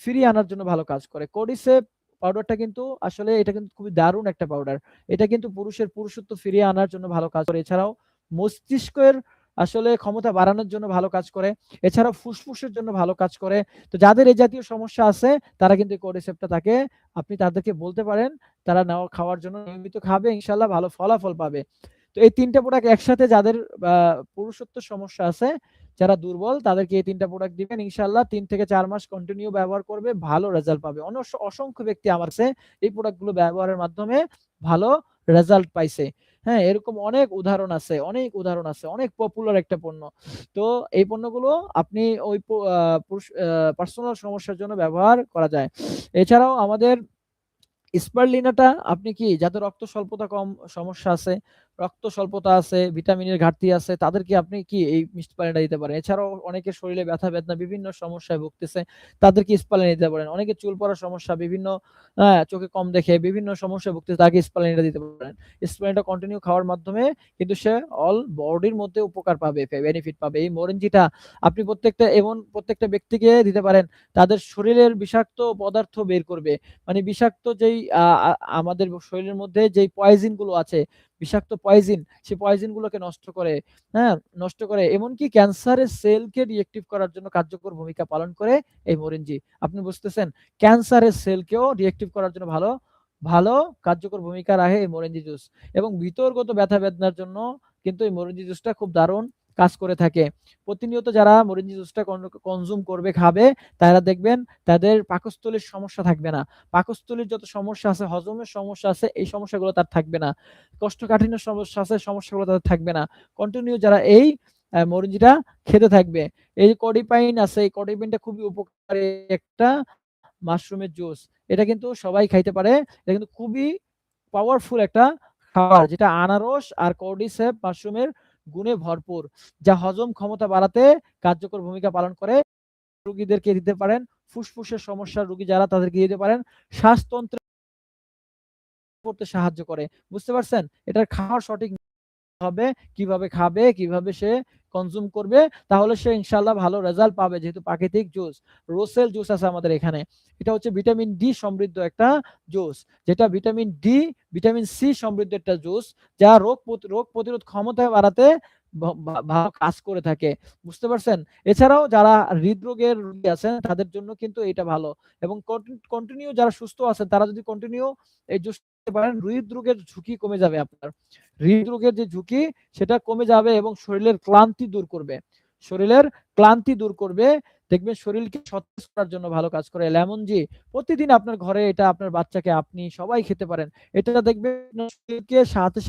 ফিরিয়ে আনার জন্য ভালো কাজ করে। কর্ডিসেপ পাউডারটা কিন্তু আসলে এটা কিন্তু খুবই দারুণ একটা পাউডার। এটা কিন্তু পুরুষের পুরুষত্ব ফিরিয়ে আনার জন্য ভালো কাজ করে। এছাড়াও মস্তিষ্কের আসলে ক্ষমতা বাড়ানোর জন্য ভালো কাজ করে। এছাড়াও ফুসফুসের জন্য ভালো কাজ করে। তো যাদের এই জাতীয় সমস্যা আছে তারা কিন্তু এই কর্ডিসেপটা আপনি তাদেরকে বলতে পারেন, তারা খাওয়ার জন্য নিয়মিত খাবে, ইনশাআল্লাহ ভালো ফলাফল পাবে। তো এই ৩ টা প্রোডাক্ট একসাথে যাদের আ পুরুষত্বের সমস্যা আছে, যারা দুর্বল তাদেরকে এই ৩ টা প্রোডাক্ট দিবেন। ইনশাআল্লাহ ৩ থেকে ৪ মাস কন্টিনিউ ব্যবহার করবে, ভালো রেজাল্ট পাবে। অসংখ্য ব্যক্তি আমার কাছে এই প্রোডাক্টগুলো ব্যবহারের মাধ্যমে ভালো রেজাল্ট পাইছে। হ্যাঁ? এরকম অনেক উদাহরণ আছে। অনেক পপুলার একটা পণ্য। তো এই পণ্যগুলো আপনি ওই প আ পুরুষ পার্সোনাল সমস্যার জন্য ব্যবহার করা যায়। এছাড়াও আমাদের স্পারলিনাটা আপনি কি যাদের রক্ত স্বল্পতা সমস্যা আছে, রক্ত স্বল্পতা আছে, ভিটামিনের ঘাটতি আছে, তাদেরকে আপনি কি এই মিষ্টি পানিটা দিতে পারেন। এছাড়াও অনেকের শরীরে ব্যথা-বেদনা বিভিন্ন সমস্যায় ভুগতেছে, তাদেরকে স্পালিন দিতে পারেন। অনেকের চুল পড়ার সমস্যা, বিভিন্ন চোখে কম দেখে, বিভিন্ন সমস্যায় ভুগতেছে, তাকে স্পালিনটা দিতে পারেন। স্পালিনটা কন্টিনিউ খাওয়ার মাধ্যমে কিন্তু সে অল বডির মধ্যে উপকার পাবে, বেনিফিট পাবে। এই মরিঞ্জিটা আপনি প্রত্যেকটা ব্যক্তিকে দিতে পারেন। তাদের শরীরের বিষাক্ত পদার্থ বের করবে। মানে বিষাক্ত যেই আ আ আমাদের শরীরের মধ্যে যেই পয়জন গুলো আছে, বিষাক্ত পয়জন, সেই পয়জন গুলোকে নষ্ট করে, হ্যাঁ? নষ্ট করে। এমনকি ক্যান্সারের সেলকে রিঅ্যাক্টিভ করার জন্য কার্যকর ভূমিকা পালন করে এই মরিঞ্জি। আপনি বুঝতেছেন? ক্যান্সারের সেলকেও রিঅ্যাক্টিভ করার জন্য ভালো কার্যকর ভূমিকা রাখে এই মরিঞ্জি জুস। এবং ভিতরগত ব্যথা-বেদনার জন্য কিন্তু এই মরিঞ্জি জুসটা খুব দারুণ কাজ করে থাকে। প্রতিনিয়ত যারা মরিঞ্জি জুসটা কনজিউম করবে, খাবে, তারা দেখবেন তাদের পাকস্থলীর সমস্যা থাকবে না। পাকস্থলীর যত সমস্যা আছে, হজমের সমস্যা আছে, এই সমস্যাগুলো তার থাকবে না। কোষ্ঠকাঠিন্যের সমস্যা আছে, সমস্যাগুলো তাদের থাকবে না। কন্টিনিউ যারা এই মরিচটা খেতে থাকবে। এই যে কডিপাইন আছে, এই কডিপাইনটা খুবই উপকারী একটা মাশরুমের জুস। এটা কিন্তু সবাই খাইতে পারে। এটা কিন্তু খুবই পাওয়ারফুল একটা খাবার, যেটা আনারস আর কর্ডিসেপ মাশরুমের গুণে ভরপুর, যা হজম ক্ষমতা বাড়াতে কার্যকর ভূমিকা পালন করে। রোগীদেরকে দিতে পারেন, ফুসফুসের সমস্যার রোগী যারা তাদেরকে দিতে পারেন, শ্বাসতন্ত্র করতে সাহায্য করে। বুঝতে পারছেন? এটার খাওয়ার সঠিক হবে, কিভাবে খাবে, কিভাবে সে কনজিউম করবে, তাহলে সে ইনশাআল্লাহ ভালো রেজাল্ট পাবে। যেহেতু প্রাকৃতিক জুস, রোসেল জুস আছে আমাদের এখানে। এটা হচ্ছে ভিটামিন ডি সমৃদ্ধ একটা জুস, যেটা ভিটামিন ডি, ভিটামিন সি সমৃদ্ধ একটা জুস, যা রোগ প্রতিরোধ ক্ষমতা বাড়াতে ভালো কাজ করে থাকে। বুঝতে পারছেন? এছাড়াও যারা হৃদরোগের রোগী আছেন তাদের জন্য কিন্তু এটা ভালো, এবং কন্টিনিউ যারা সুস্থ আছেন তারা যদি কন্টিনিউ এই জুস খেতে পারেন, হৃদরোগের ঝুঁকি কমে যাবে আপনার। হৃদরোগের যে ঝুঁকি সেটা কমে যাবে এবং শরীরের ক্লান্তি দূর করবে। শরীরের ক্লান্তি দূর করবে। দেখবেন শরীরকে সতেজ করার জন্য ভালো কাজ করে লেমন জি। প্রতিদিন আপনার ঘরে এটা আপনার বাচ্চাকে আপনি সবাই খেতে পারেন। এটা দেখবেন শরীরকে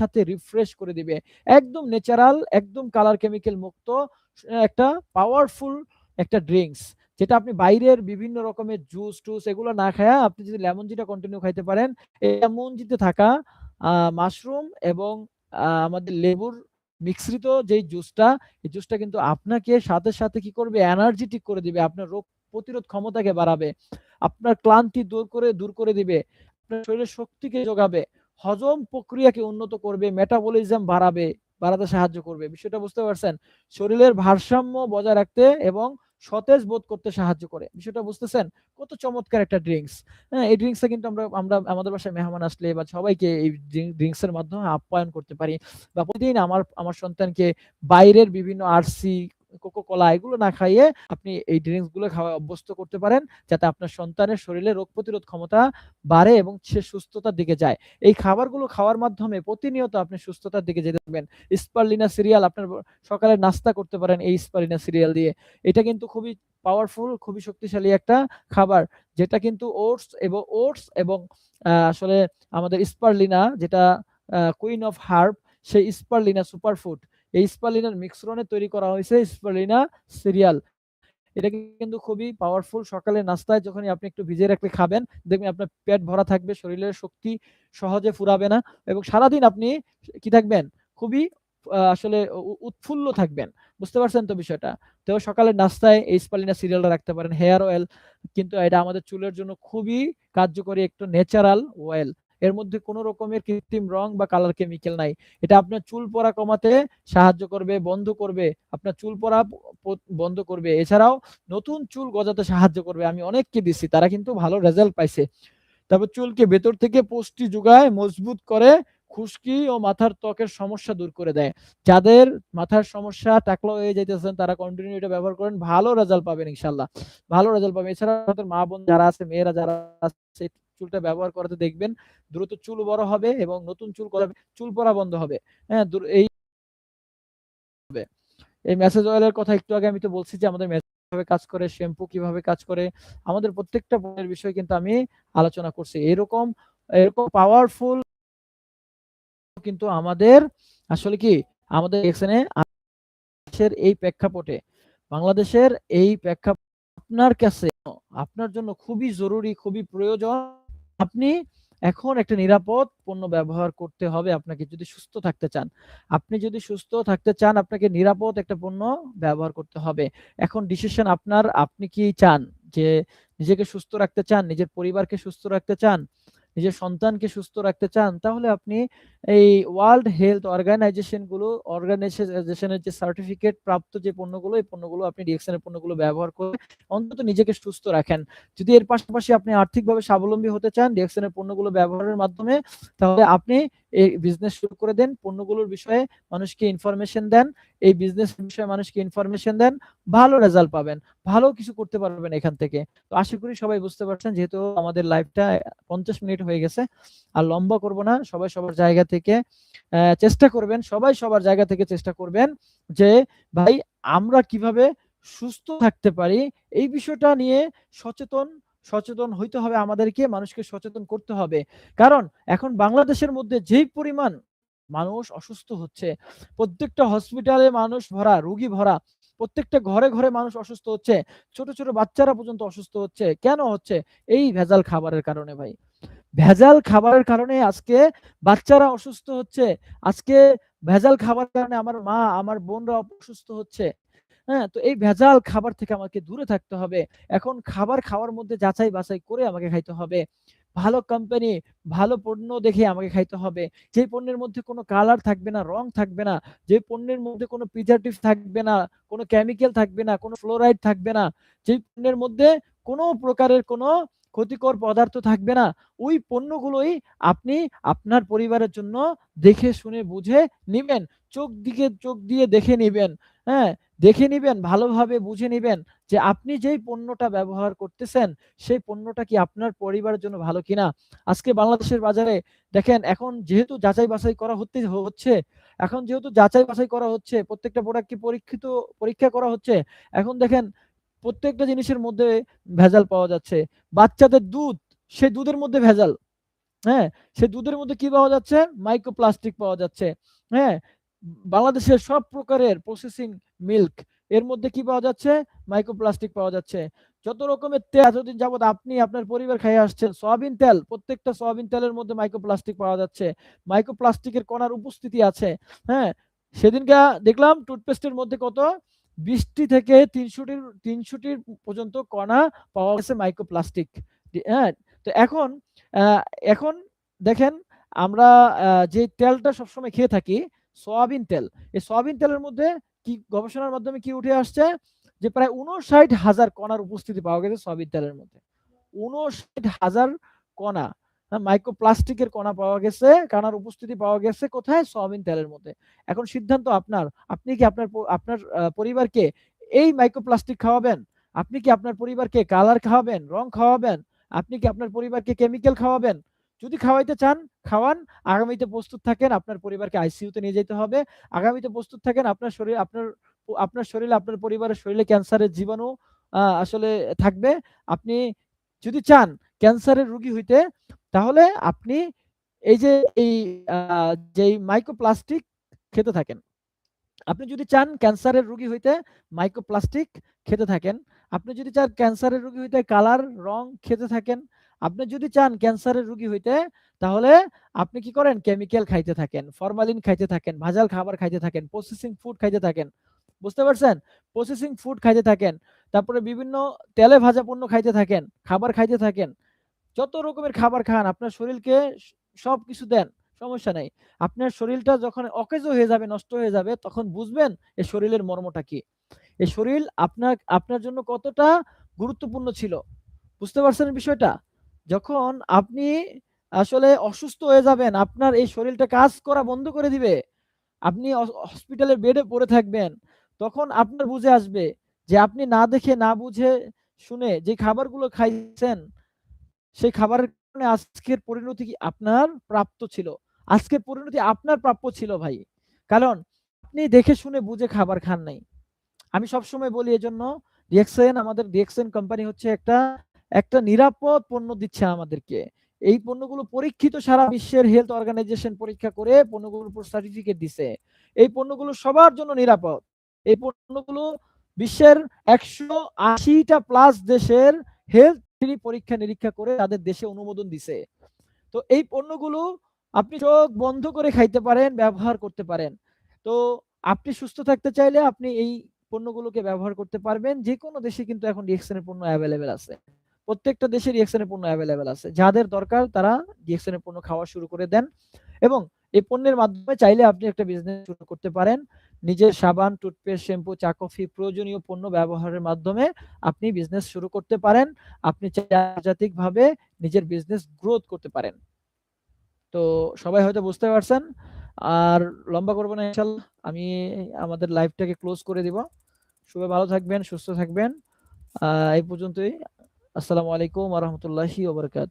সাথে রিফ্রেশ করে দিবে। একদম ন্যাচারাল, একদম কালার কেমিক্যাল মুক্ত একটা পাওয়ারফুল একটা ড্রিংকস, যেটা আপনি বাইরের বিভিন্ন রকমের জুস-টুস এগুলো না খায়া আপনি যদি লেমন জিটা কন্টিনিউ খাইতে পারেন, এই লেমন জিতে থাকা মাশরুম এবং আমাদের লেবুর মিশ্রিত যেই জুসটা, এই জুসটা কিন্তু আপনাকে সাথে কি করবে? এনার্জেটিক করে দিবে। আপনার রোগ প্রতিরোধ ক্ষমতাকে বাড়াবে। আপনার ক্লান্তি দূর করে দিবে। আপনার শরীরের শক্তিকে যোগাবে। হজম প্রক্রিয়াকে উন্নত করবে, মেটাবলিজম বাড়াতে সাহায্য করবে। বিষয়টা বুঝতে পারছেন? শরীরের ভারসাম্য বজায় রাখতে এবং সতেজ বোধ করতে সাহায্য করে। বিষয়টা বুঝতেছেন? কত চমৎকার একটা ড্রিংকস। হ্যাঁ, এই ড্রিংকসটা কিন্তু আমরা আমাদের বাসায় মেহমান আসলে বা সবাইকে এই ড্রিংকসের মাধ্যমে আপ্যায়ন করতে পারি। বা প্রতিদিন আমার সন্তানকে বাইরের বিভিন্ন আরসি, কোকো-কোলা এগুলো না খাইয়ে আপনি এই ড্রিংকস গুলো খাওয়ায় অভ্যস্ত করতে পারেন, যাতে আপনার সন্তানের শরীরে রোগ প্রতিরোধ ক্ষমতা বাড়ে এবং সে সুস্থতার দিকে যায়। এই খাবারগুলো খাওয়ার মাধ্যমে প্রতিনিয়ত আপনি সুস্থতার দিকে যেতে থাকবেন। স্পারলিনা সিরিয়াল আপনার সকালে নাস্তা করতে পারেন এই স্পারলিনা সিরিয়াল দিয়ে। এটা কিন্তু খুবই পাওয়ারফুল, খুবই শক্তিশালী একটা খাবার, যেটা কিন্তু ওটস এবং আসলে আমাদের স্পারলিনা, যেটা কুইন অফ হার্ব, সেই স্পারলিনা সুপারফুড, এই স্পারলিনার মিশ্রণে তৈরি করা হয়েছে স্পারলিনা সিরিয়াল। এটা কিন্তু খুবই পাওয়ারফুল। সকালে নাস্তায় যখনই আপনি একটু ভিজিয়ে রাখলে খাবেন, দেখবেন আপনার পেট ভরা থাকবে, শরীরের শক্তি সহজে ফুরাবে না এবং সারাদিন আপনি কি থাকবেন? খুবই আসলে উৎফুল্ল থাকবেন। বুঝতে পারছেন তো বিষয়টা? তো সকালের নাস্তায় এই স্পালিনা সিরিয়ালটা রাখতে পারেন। হেয়ার অয়েল কিন্তু এটা আমাদের চুলের জন্য খুবই কার্যকরী একটা ন্যাচারাল অয়েল। এর মধ্যে কোনো রকমের কৃত্রিম রং বা কালার কেমিক্যাল নাই। এটা আপনার চুল পড়া কমাতে সাহায্য করবে, বন্ধ করবে। আপনার চুল পড়া বন্ধ করবে। এছাড়াও নতুন চুল গজাতে সাহায্য করবে। আমি অনেককে দিছি, তারা কিন্তু ভালো রেজাল্ট পাইছে। তারপর চুলকে ভেতর থেকে পুষ্টি যোগায়, মজবুত করে, খুশকি ও মাথার ত্বকের সমস্যা দূর করে দেয়। যাদের মাথার সমস্যা টাকলা হয়ে যাইতেছেন তারা কন্টিনিউ এটা ব্যবহার করেন, ভালো রেজাল্ট পাবেন ইনশাআল্লাহ। ভালো রেজাল্ট পাবেন। এছাড়া আমাদের মা বোন যারা আছে, মেয়েরা যারা আছে, চুলটা ব্যবহার করাতে দেখবেন দ্রুত চুল বড় হবে এবং নতুন চুল গজাবে, চুল পড়া বন্ধ হবে। হ্যাঁ, এই হবে। এই মেসেজ অয়েলের কথা একটু আগে আমি তো বলছি যে আমাদের মেসেজ কিভাবে কাজ করে, শ্যাম্পু কিভাবে কাজ করে, আমাদের প্রত্যেকটা পণ্যের বিষয় কিন্তু আমি আলোচনা করছি। এরকম পাওয়ারফুল কিন্তু আমাদের আসলে কি আমাদের এখানে এই প্রেক্ষাপটে, বাংলাদেশের এই প্রেক্ষাপটে আপনার কাছে, আপনার জন্য খুবই জরুরি, খুবই প্রয়োজন। আপনি এখন একটা নিরাপদ পণ্য ব্যবহার করতে হবে আপনাকে, যদি সুস্থ থাকতে চান। আপনি যদি সুস্থ থাকতে চান, আপনাকে নিরাপদ একটা পণ্য ব্যবহার করতে হবে। এখন ডিসিশন আপনার। আপনি কি চান যে নিজেকে সুস্থ রাখতে চান, নিজের পরিবারকে সুস্থ রাখতে চান, নিজের সন্তানকে সুস্থ রাখতে চান, তাহলে আপনি এই ওয়ার্ল্ড হেলথ অর্গানাইজেশনের যে সার্টিফিকেট প্রাপ্ত যে পণ্যগুলো, এই পণ্যগুলো আপনি ডিএক্সএন এর পণ্যগুলো ব্যবহার করে অন্তত নিজেকে সুস্থ রাখেন। যদি এর পাশাপাশি আপনি আর্থিকভাবে স্বাবলম্বী হতে চান ডিএক্সএন এর পণ্যগুলো ব্যবহারের মাধ্যমে, তাহলে আপনি এই বিজনেস শুরু করে দেন। পণ্যগুলোর বিষয়ে মানুষকে ইনফরমেশন দেন, এই বিজনেস বিষয়ে মানুষকে ইনফরমেশন দেন, ভালো রেজাল্ট পাবেন, ভালো কিছু করতে পারবেন এখান থেকে। তো আশা করি সবাই বুঝতে পারছেন, যেহেতু আমাদের লাইভটা 50 মিনিট হয়ে গেছে, আর লম্বা করব না। সবাই সবার জায়গা থেকে চেষ্টা করবেন, সবাই সবার জায়গা থেকে চেষ্টা করবেন যে ভাই আমরা কিভাবে সুস্থ থাকতে পারি, এই বিষয়টা নিয়ে সচেতন হইতে হবে আমাদেরকে, মানুষকে সচেতন করতে হবে। কারণ এখন বাংলাদেশের মধ্যে যেই পরিমাণ মানুষ অসুস্থ হচ্ছে, প্রত্যেকটা হসপিটালে মানুষ ভরা, রোগী ভরা, প্রত্যেকটা ঘরে মানুষ অসুস্থ হচ্ছে, ছোট বাচ্চারা পর্যন্ত অসুস্থ হচ্ছে। কেন হচ্ছে? এই ভেজাল খাবারের কারণে ভাই। ভেজাল খাবারের কারণে আজকে বাচ্চারা অসুস্থ হচ্ছে। আজকে ভেজাল খাবারের কারণে আমার মা, আমার বোনরা অসুস্থ হচ্ছে। হ্যাঁ? তো এই ভেজাল খাবার থেকে আমাকে দূরে থাকতে হবে। এখন খাবার খাওয়ার মধ্যে যাচাই বাছাই করে আমাকে খাইতে হবে। ভালো কোম্পানি, ভালো পণ্য দেখে আমাকে খাইতে হবে। যে পণ্যের মধ্যে কোনো কালার থাকবে না, রং থাকবে না, যে পণ্যের মধ্যে কোনো প্রিজারভেটিভ থাকবে না, কোনো কেমিক্যাল থাকবে না, কোনো ফ্লোরাইড থাকবে না, যেই পণ্যের মধ্যে কোনো প্রকারের কোনো ক্ষতিকর পদার্থ থাকবে না, ওই পণ্যগুলোই আপনি আপনার পরিবারের জন্য দেখে শুনে বুঝে নিবেন। চোখ দিয়ে দেখে নিবেন, হ্যাঁ? দেখে নিবেন, ভালোভাবে বুঝে নিবেন যে আপনি যেই পণ্যটা ব্যবহার করতেছেন, সেই পণ্যটা কি আপনার পরিবারের জন্য ভালো কিনা? আজকে বাংলাদেশের বাজারে দেখেন, এখন যেহেতু যাচাই-বাছাই করা হচ্ছে, এখন যেহেতু যাচাই-বাছাই করা হচ্ছে, প্রত্যেকটা প্রোডাক্টকে পরীক্ষা করা হচ্ছে। এখন দেখেন প্রত্যেকটা জিনিসের মধ্যে ভেজাল পাওয়া যাচ্ছে। বাচ্চাদের দুধ, সেই দুধের মধ্যে ভেজাল। হ্যাঁ? সেই দুধের মধ্যে কি পাওয়া যাচ্ছে? মাইক্রোপ্লাস্টিক পাওয়া যাচ্ছে। হ্যাঁ? বাংলাদেশের সব প্রকারের প্রসেসিং মিল্ক, এর মধ্যে কি পাওয়া যাচ্ছে? মাইক্রোপ্লাস্টিক পাওয়া যাচ্ছে। যত রকমের তেল এতদিন যাবৎ আপনি আপনার পরিবার খেয়ে আসছেন, সয়াবিন তেল, প্রত্যেকটা সয়াবিন তেলের মধ্যে মাইক্রোপ্লাস্টিক পাওয়া যাচ্ছে। মাইক্রোপ্লাস্টিকের কণার উপস্থিতি আছে। হ্যাঁ? সেদিনকা দেখলাম টুথপেস্টের মধ্যে কত ২০ টি থেকে ৩০০ টির পর্যন্ত কণা পাওয়া গেছে মাইক্রোপ্লাস্টিক। হ্যাঁ? তো আ এখন দেখেন, আমরা যে তেলটা সবসময় খেয়ে থাকি, সয়াবিন তেল। এই সয়াবিন তেলের মধ্যে কি গবেষণার মাধ্যমে কি উঠে আসছে? যে প্রায় ৫৯,০০০ কণার উপস্থিতি পাওয়া গেছে সয়াবিন তেলের মধ্যে। ৫৯,০০০ কণা, মাইক্রোপ্লাস্টিকের কণা পাওয়া গেছে, কণার উপস্থিতি পাওয়া গেছে কোথায়? সয়াবিন তেলের মধ্যে। এখন সিদ্ধান্ত আপনার। আপনি কি আপনার পরিবারকে এই মাইক্রোপ্লাস্টিক খাওয়াবেন? আপনি কি আপনার পরিবারকে কালার খাওয়াবেন, রং খাওয়াবেন? আপনি কি আপনার পরিবারকে কেমিক্যাল খাওয়াবেন? যদি খাওয়াইতে চান, খাওয়ান। আগামীতে প্রস্তুত থাকেন, আপনার পরিবারকে আইসিইউতে নিয়ে যেতে হবে। আগামীতে প্রস্তুত থাকেন, আপনার শরীরে, আপনার পরিবারের শরীরে ক্যান্সারের জীবাণু আসলে থাকবে। আপনি যদি চান ক্যান্সারের রোগী হইতে, তাহলে আপনি এই যে এই আ যেই মাইক্রোপ্লাস্টিক খেতে থাকেন। আপনি যদি চান ক্যান্সারের রোগী হইতে, মাইক্রোপ্লাস্টিক খেতে থাকেন। আপনি যদি চান ক্যান্সারের রোগী হইতে, কালার, রং খেতে থাকেন। আপনি যদি চান ক্যান্সারের রোগী হইতে, তাহলে আপনি কি করেন? কেমিক্যাল খাইতে থাকেন, ফরমালিন খাইতে থাকেন, ভেজাল খাবার খাইতে থাকেন, প্রসেসিং ফুড খাইতে থাকেন। বুঝতে পারছেন? প্রসেসিং ফুড খাইতে থাকেন। তারপরে বিভিন্ন তেলে ভাজা পণ্য খাইতে থাকেন, খাবার খাইতে থাকেন। যত রকমের খাবার খান, আপনার শরীরকে সবকিছু দেন, সমস্যা নাই। আপনার শরীরটা যখন অকেজো হয়ে যাবে, নষ্ট হয়ে যাবে, তখন বুঝবেন এই শরীরের মর্মটা কি। এই শরীর আপনার জন্য কতটা গুরুত্বপূর্ণ ছিল। বুঝতে পারছেন বিষয়টা? যখন আপনি আসলে অসুস্থ হয়ে যাবেন, আপনার এই শরীরটা কাজ করা বন্ধ করে দিবে। আপনি হসপিটালের বেডে পড়ে থাকবেন। তখন আপনার বুঝে আসবে যে আপনি না দেখে, না বুঝে, শুনে যে খাবারগুলো খাইছেন, সেই খাবারের কারণে আজকের পরিণতি কি আপনার প্রাপ্ত ছিল। আজকের পরিণতি আপনার প্রাপ্য ছিল ভাই। কারণ আপনি দেখে শুনে বুঝে খাবার খান নাই। আমি সবসময় বলি এজন্য, আমাদের ডিএক্সএন কোম্পানি হচ্ছে একটা নিরাপদ পণ্য দিচ্ছে আমাদেরকে। এই পণ্যগুলো পরীক্ষিত, সারা বিশ্বের হেলথ অর্গানাইজেশন পরীক্ষা করে পণ্যগুলোর উপর সার্টিফিকেট দিছে। এই পণ্যগুলো সবার জন্য নিরাপদ। এই পণ্যগুলো বিশ্বের ১৮০ টা প্লাস দেশের হেলথ পরীক্ষা-নিরীক্ষা করে তাদের দেশে অনুমোদন দিছে। তো এই পণ্যগুলো আপনি চোখ বন্ধ করে খাইতে পারেন, ব্যবহার করতে পারেন। তো আপনি সুস্থ থাকতে চাইলে আপনি এই পণ্যগুলোকে ব্যবহার করতে পারবেন। যেকোনো দেশে কিন্তু এখন ডিএক্সএন এর পণ্য এভেইলেবল আছে। প্রত্যেকটা দেশে ডিএক্সএন এর পণ্য এভেইলেবল আছে। যাদের দরকার তারা ডিএক্সএন এর পণ্য খাওয়া শুরু করে দেন, এবং এই পণ্যের মাধ্যমে চাইলে আপনি একটা বিজনেস শুরু করতে পারেন। নিজের সাবান, টুথপেস্ট, শ্যাম্পু, চা, কফি প্রয়োজনীয় পণ্য ব্যবহারের মাধ্যমে আপনি বিজনেস শুরু করতে পারেন। আপনি চাইলে আন্তর্জাতিকভাবে নিজের বিজনেস গ্রোথ করতে পারেন। তো সবাই হয়তো বুঝতে পারছেন। আর লম্বা করব না ইনশাআল্লাহ। আমি আমাদের লাইভটাকে ক্লোজ করে দিব। সবাই ভালো থাকবেন, সুস্থ থাকবেন। এই পর্যন্তই। আসসালামু আলাইকুম ওয়া রাহমাতুল্লাহি ওয়া বারাকাতুহু।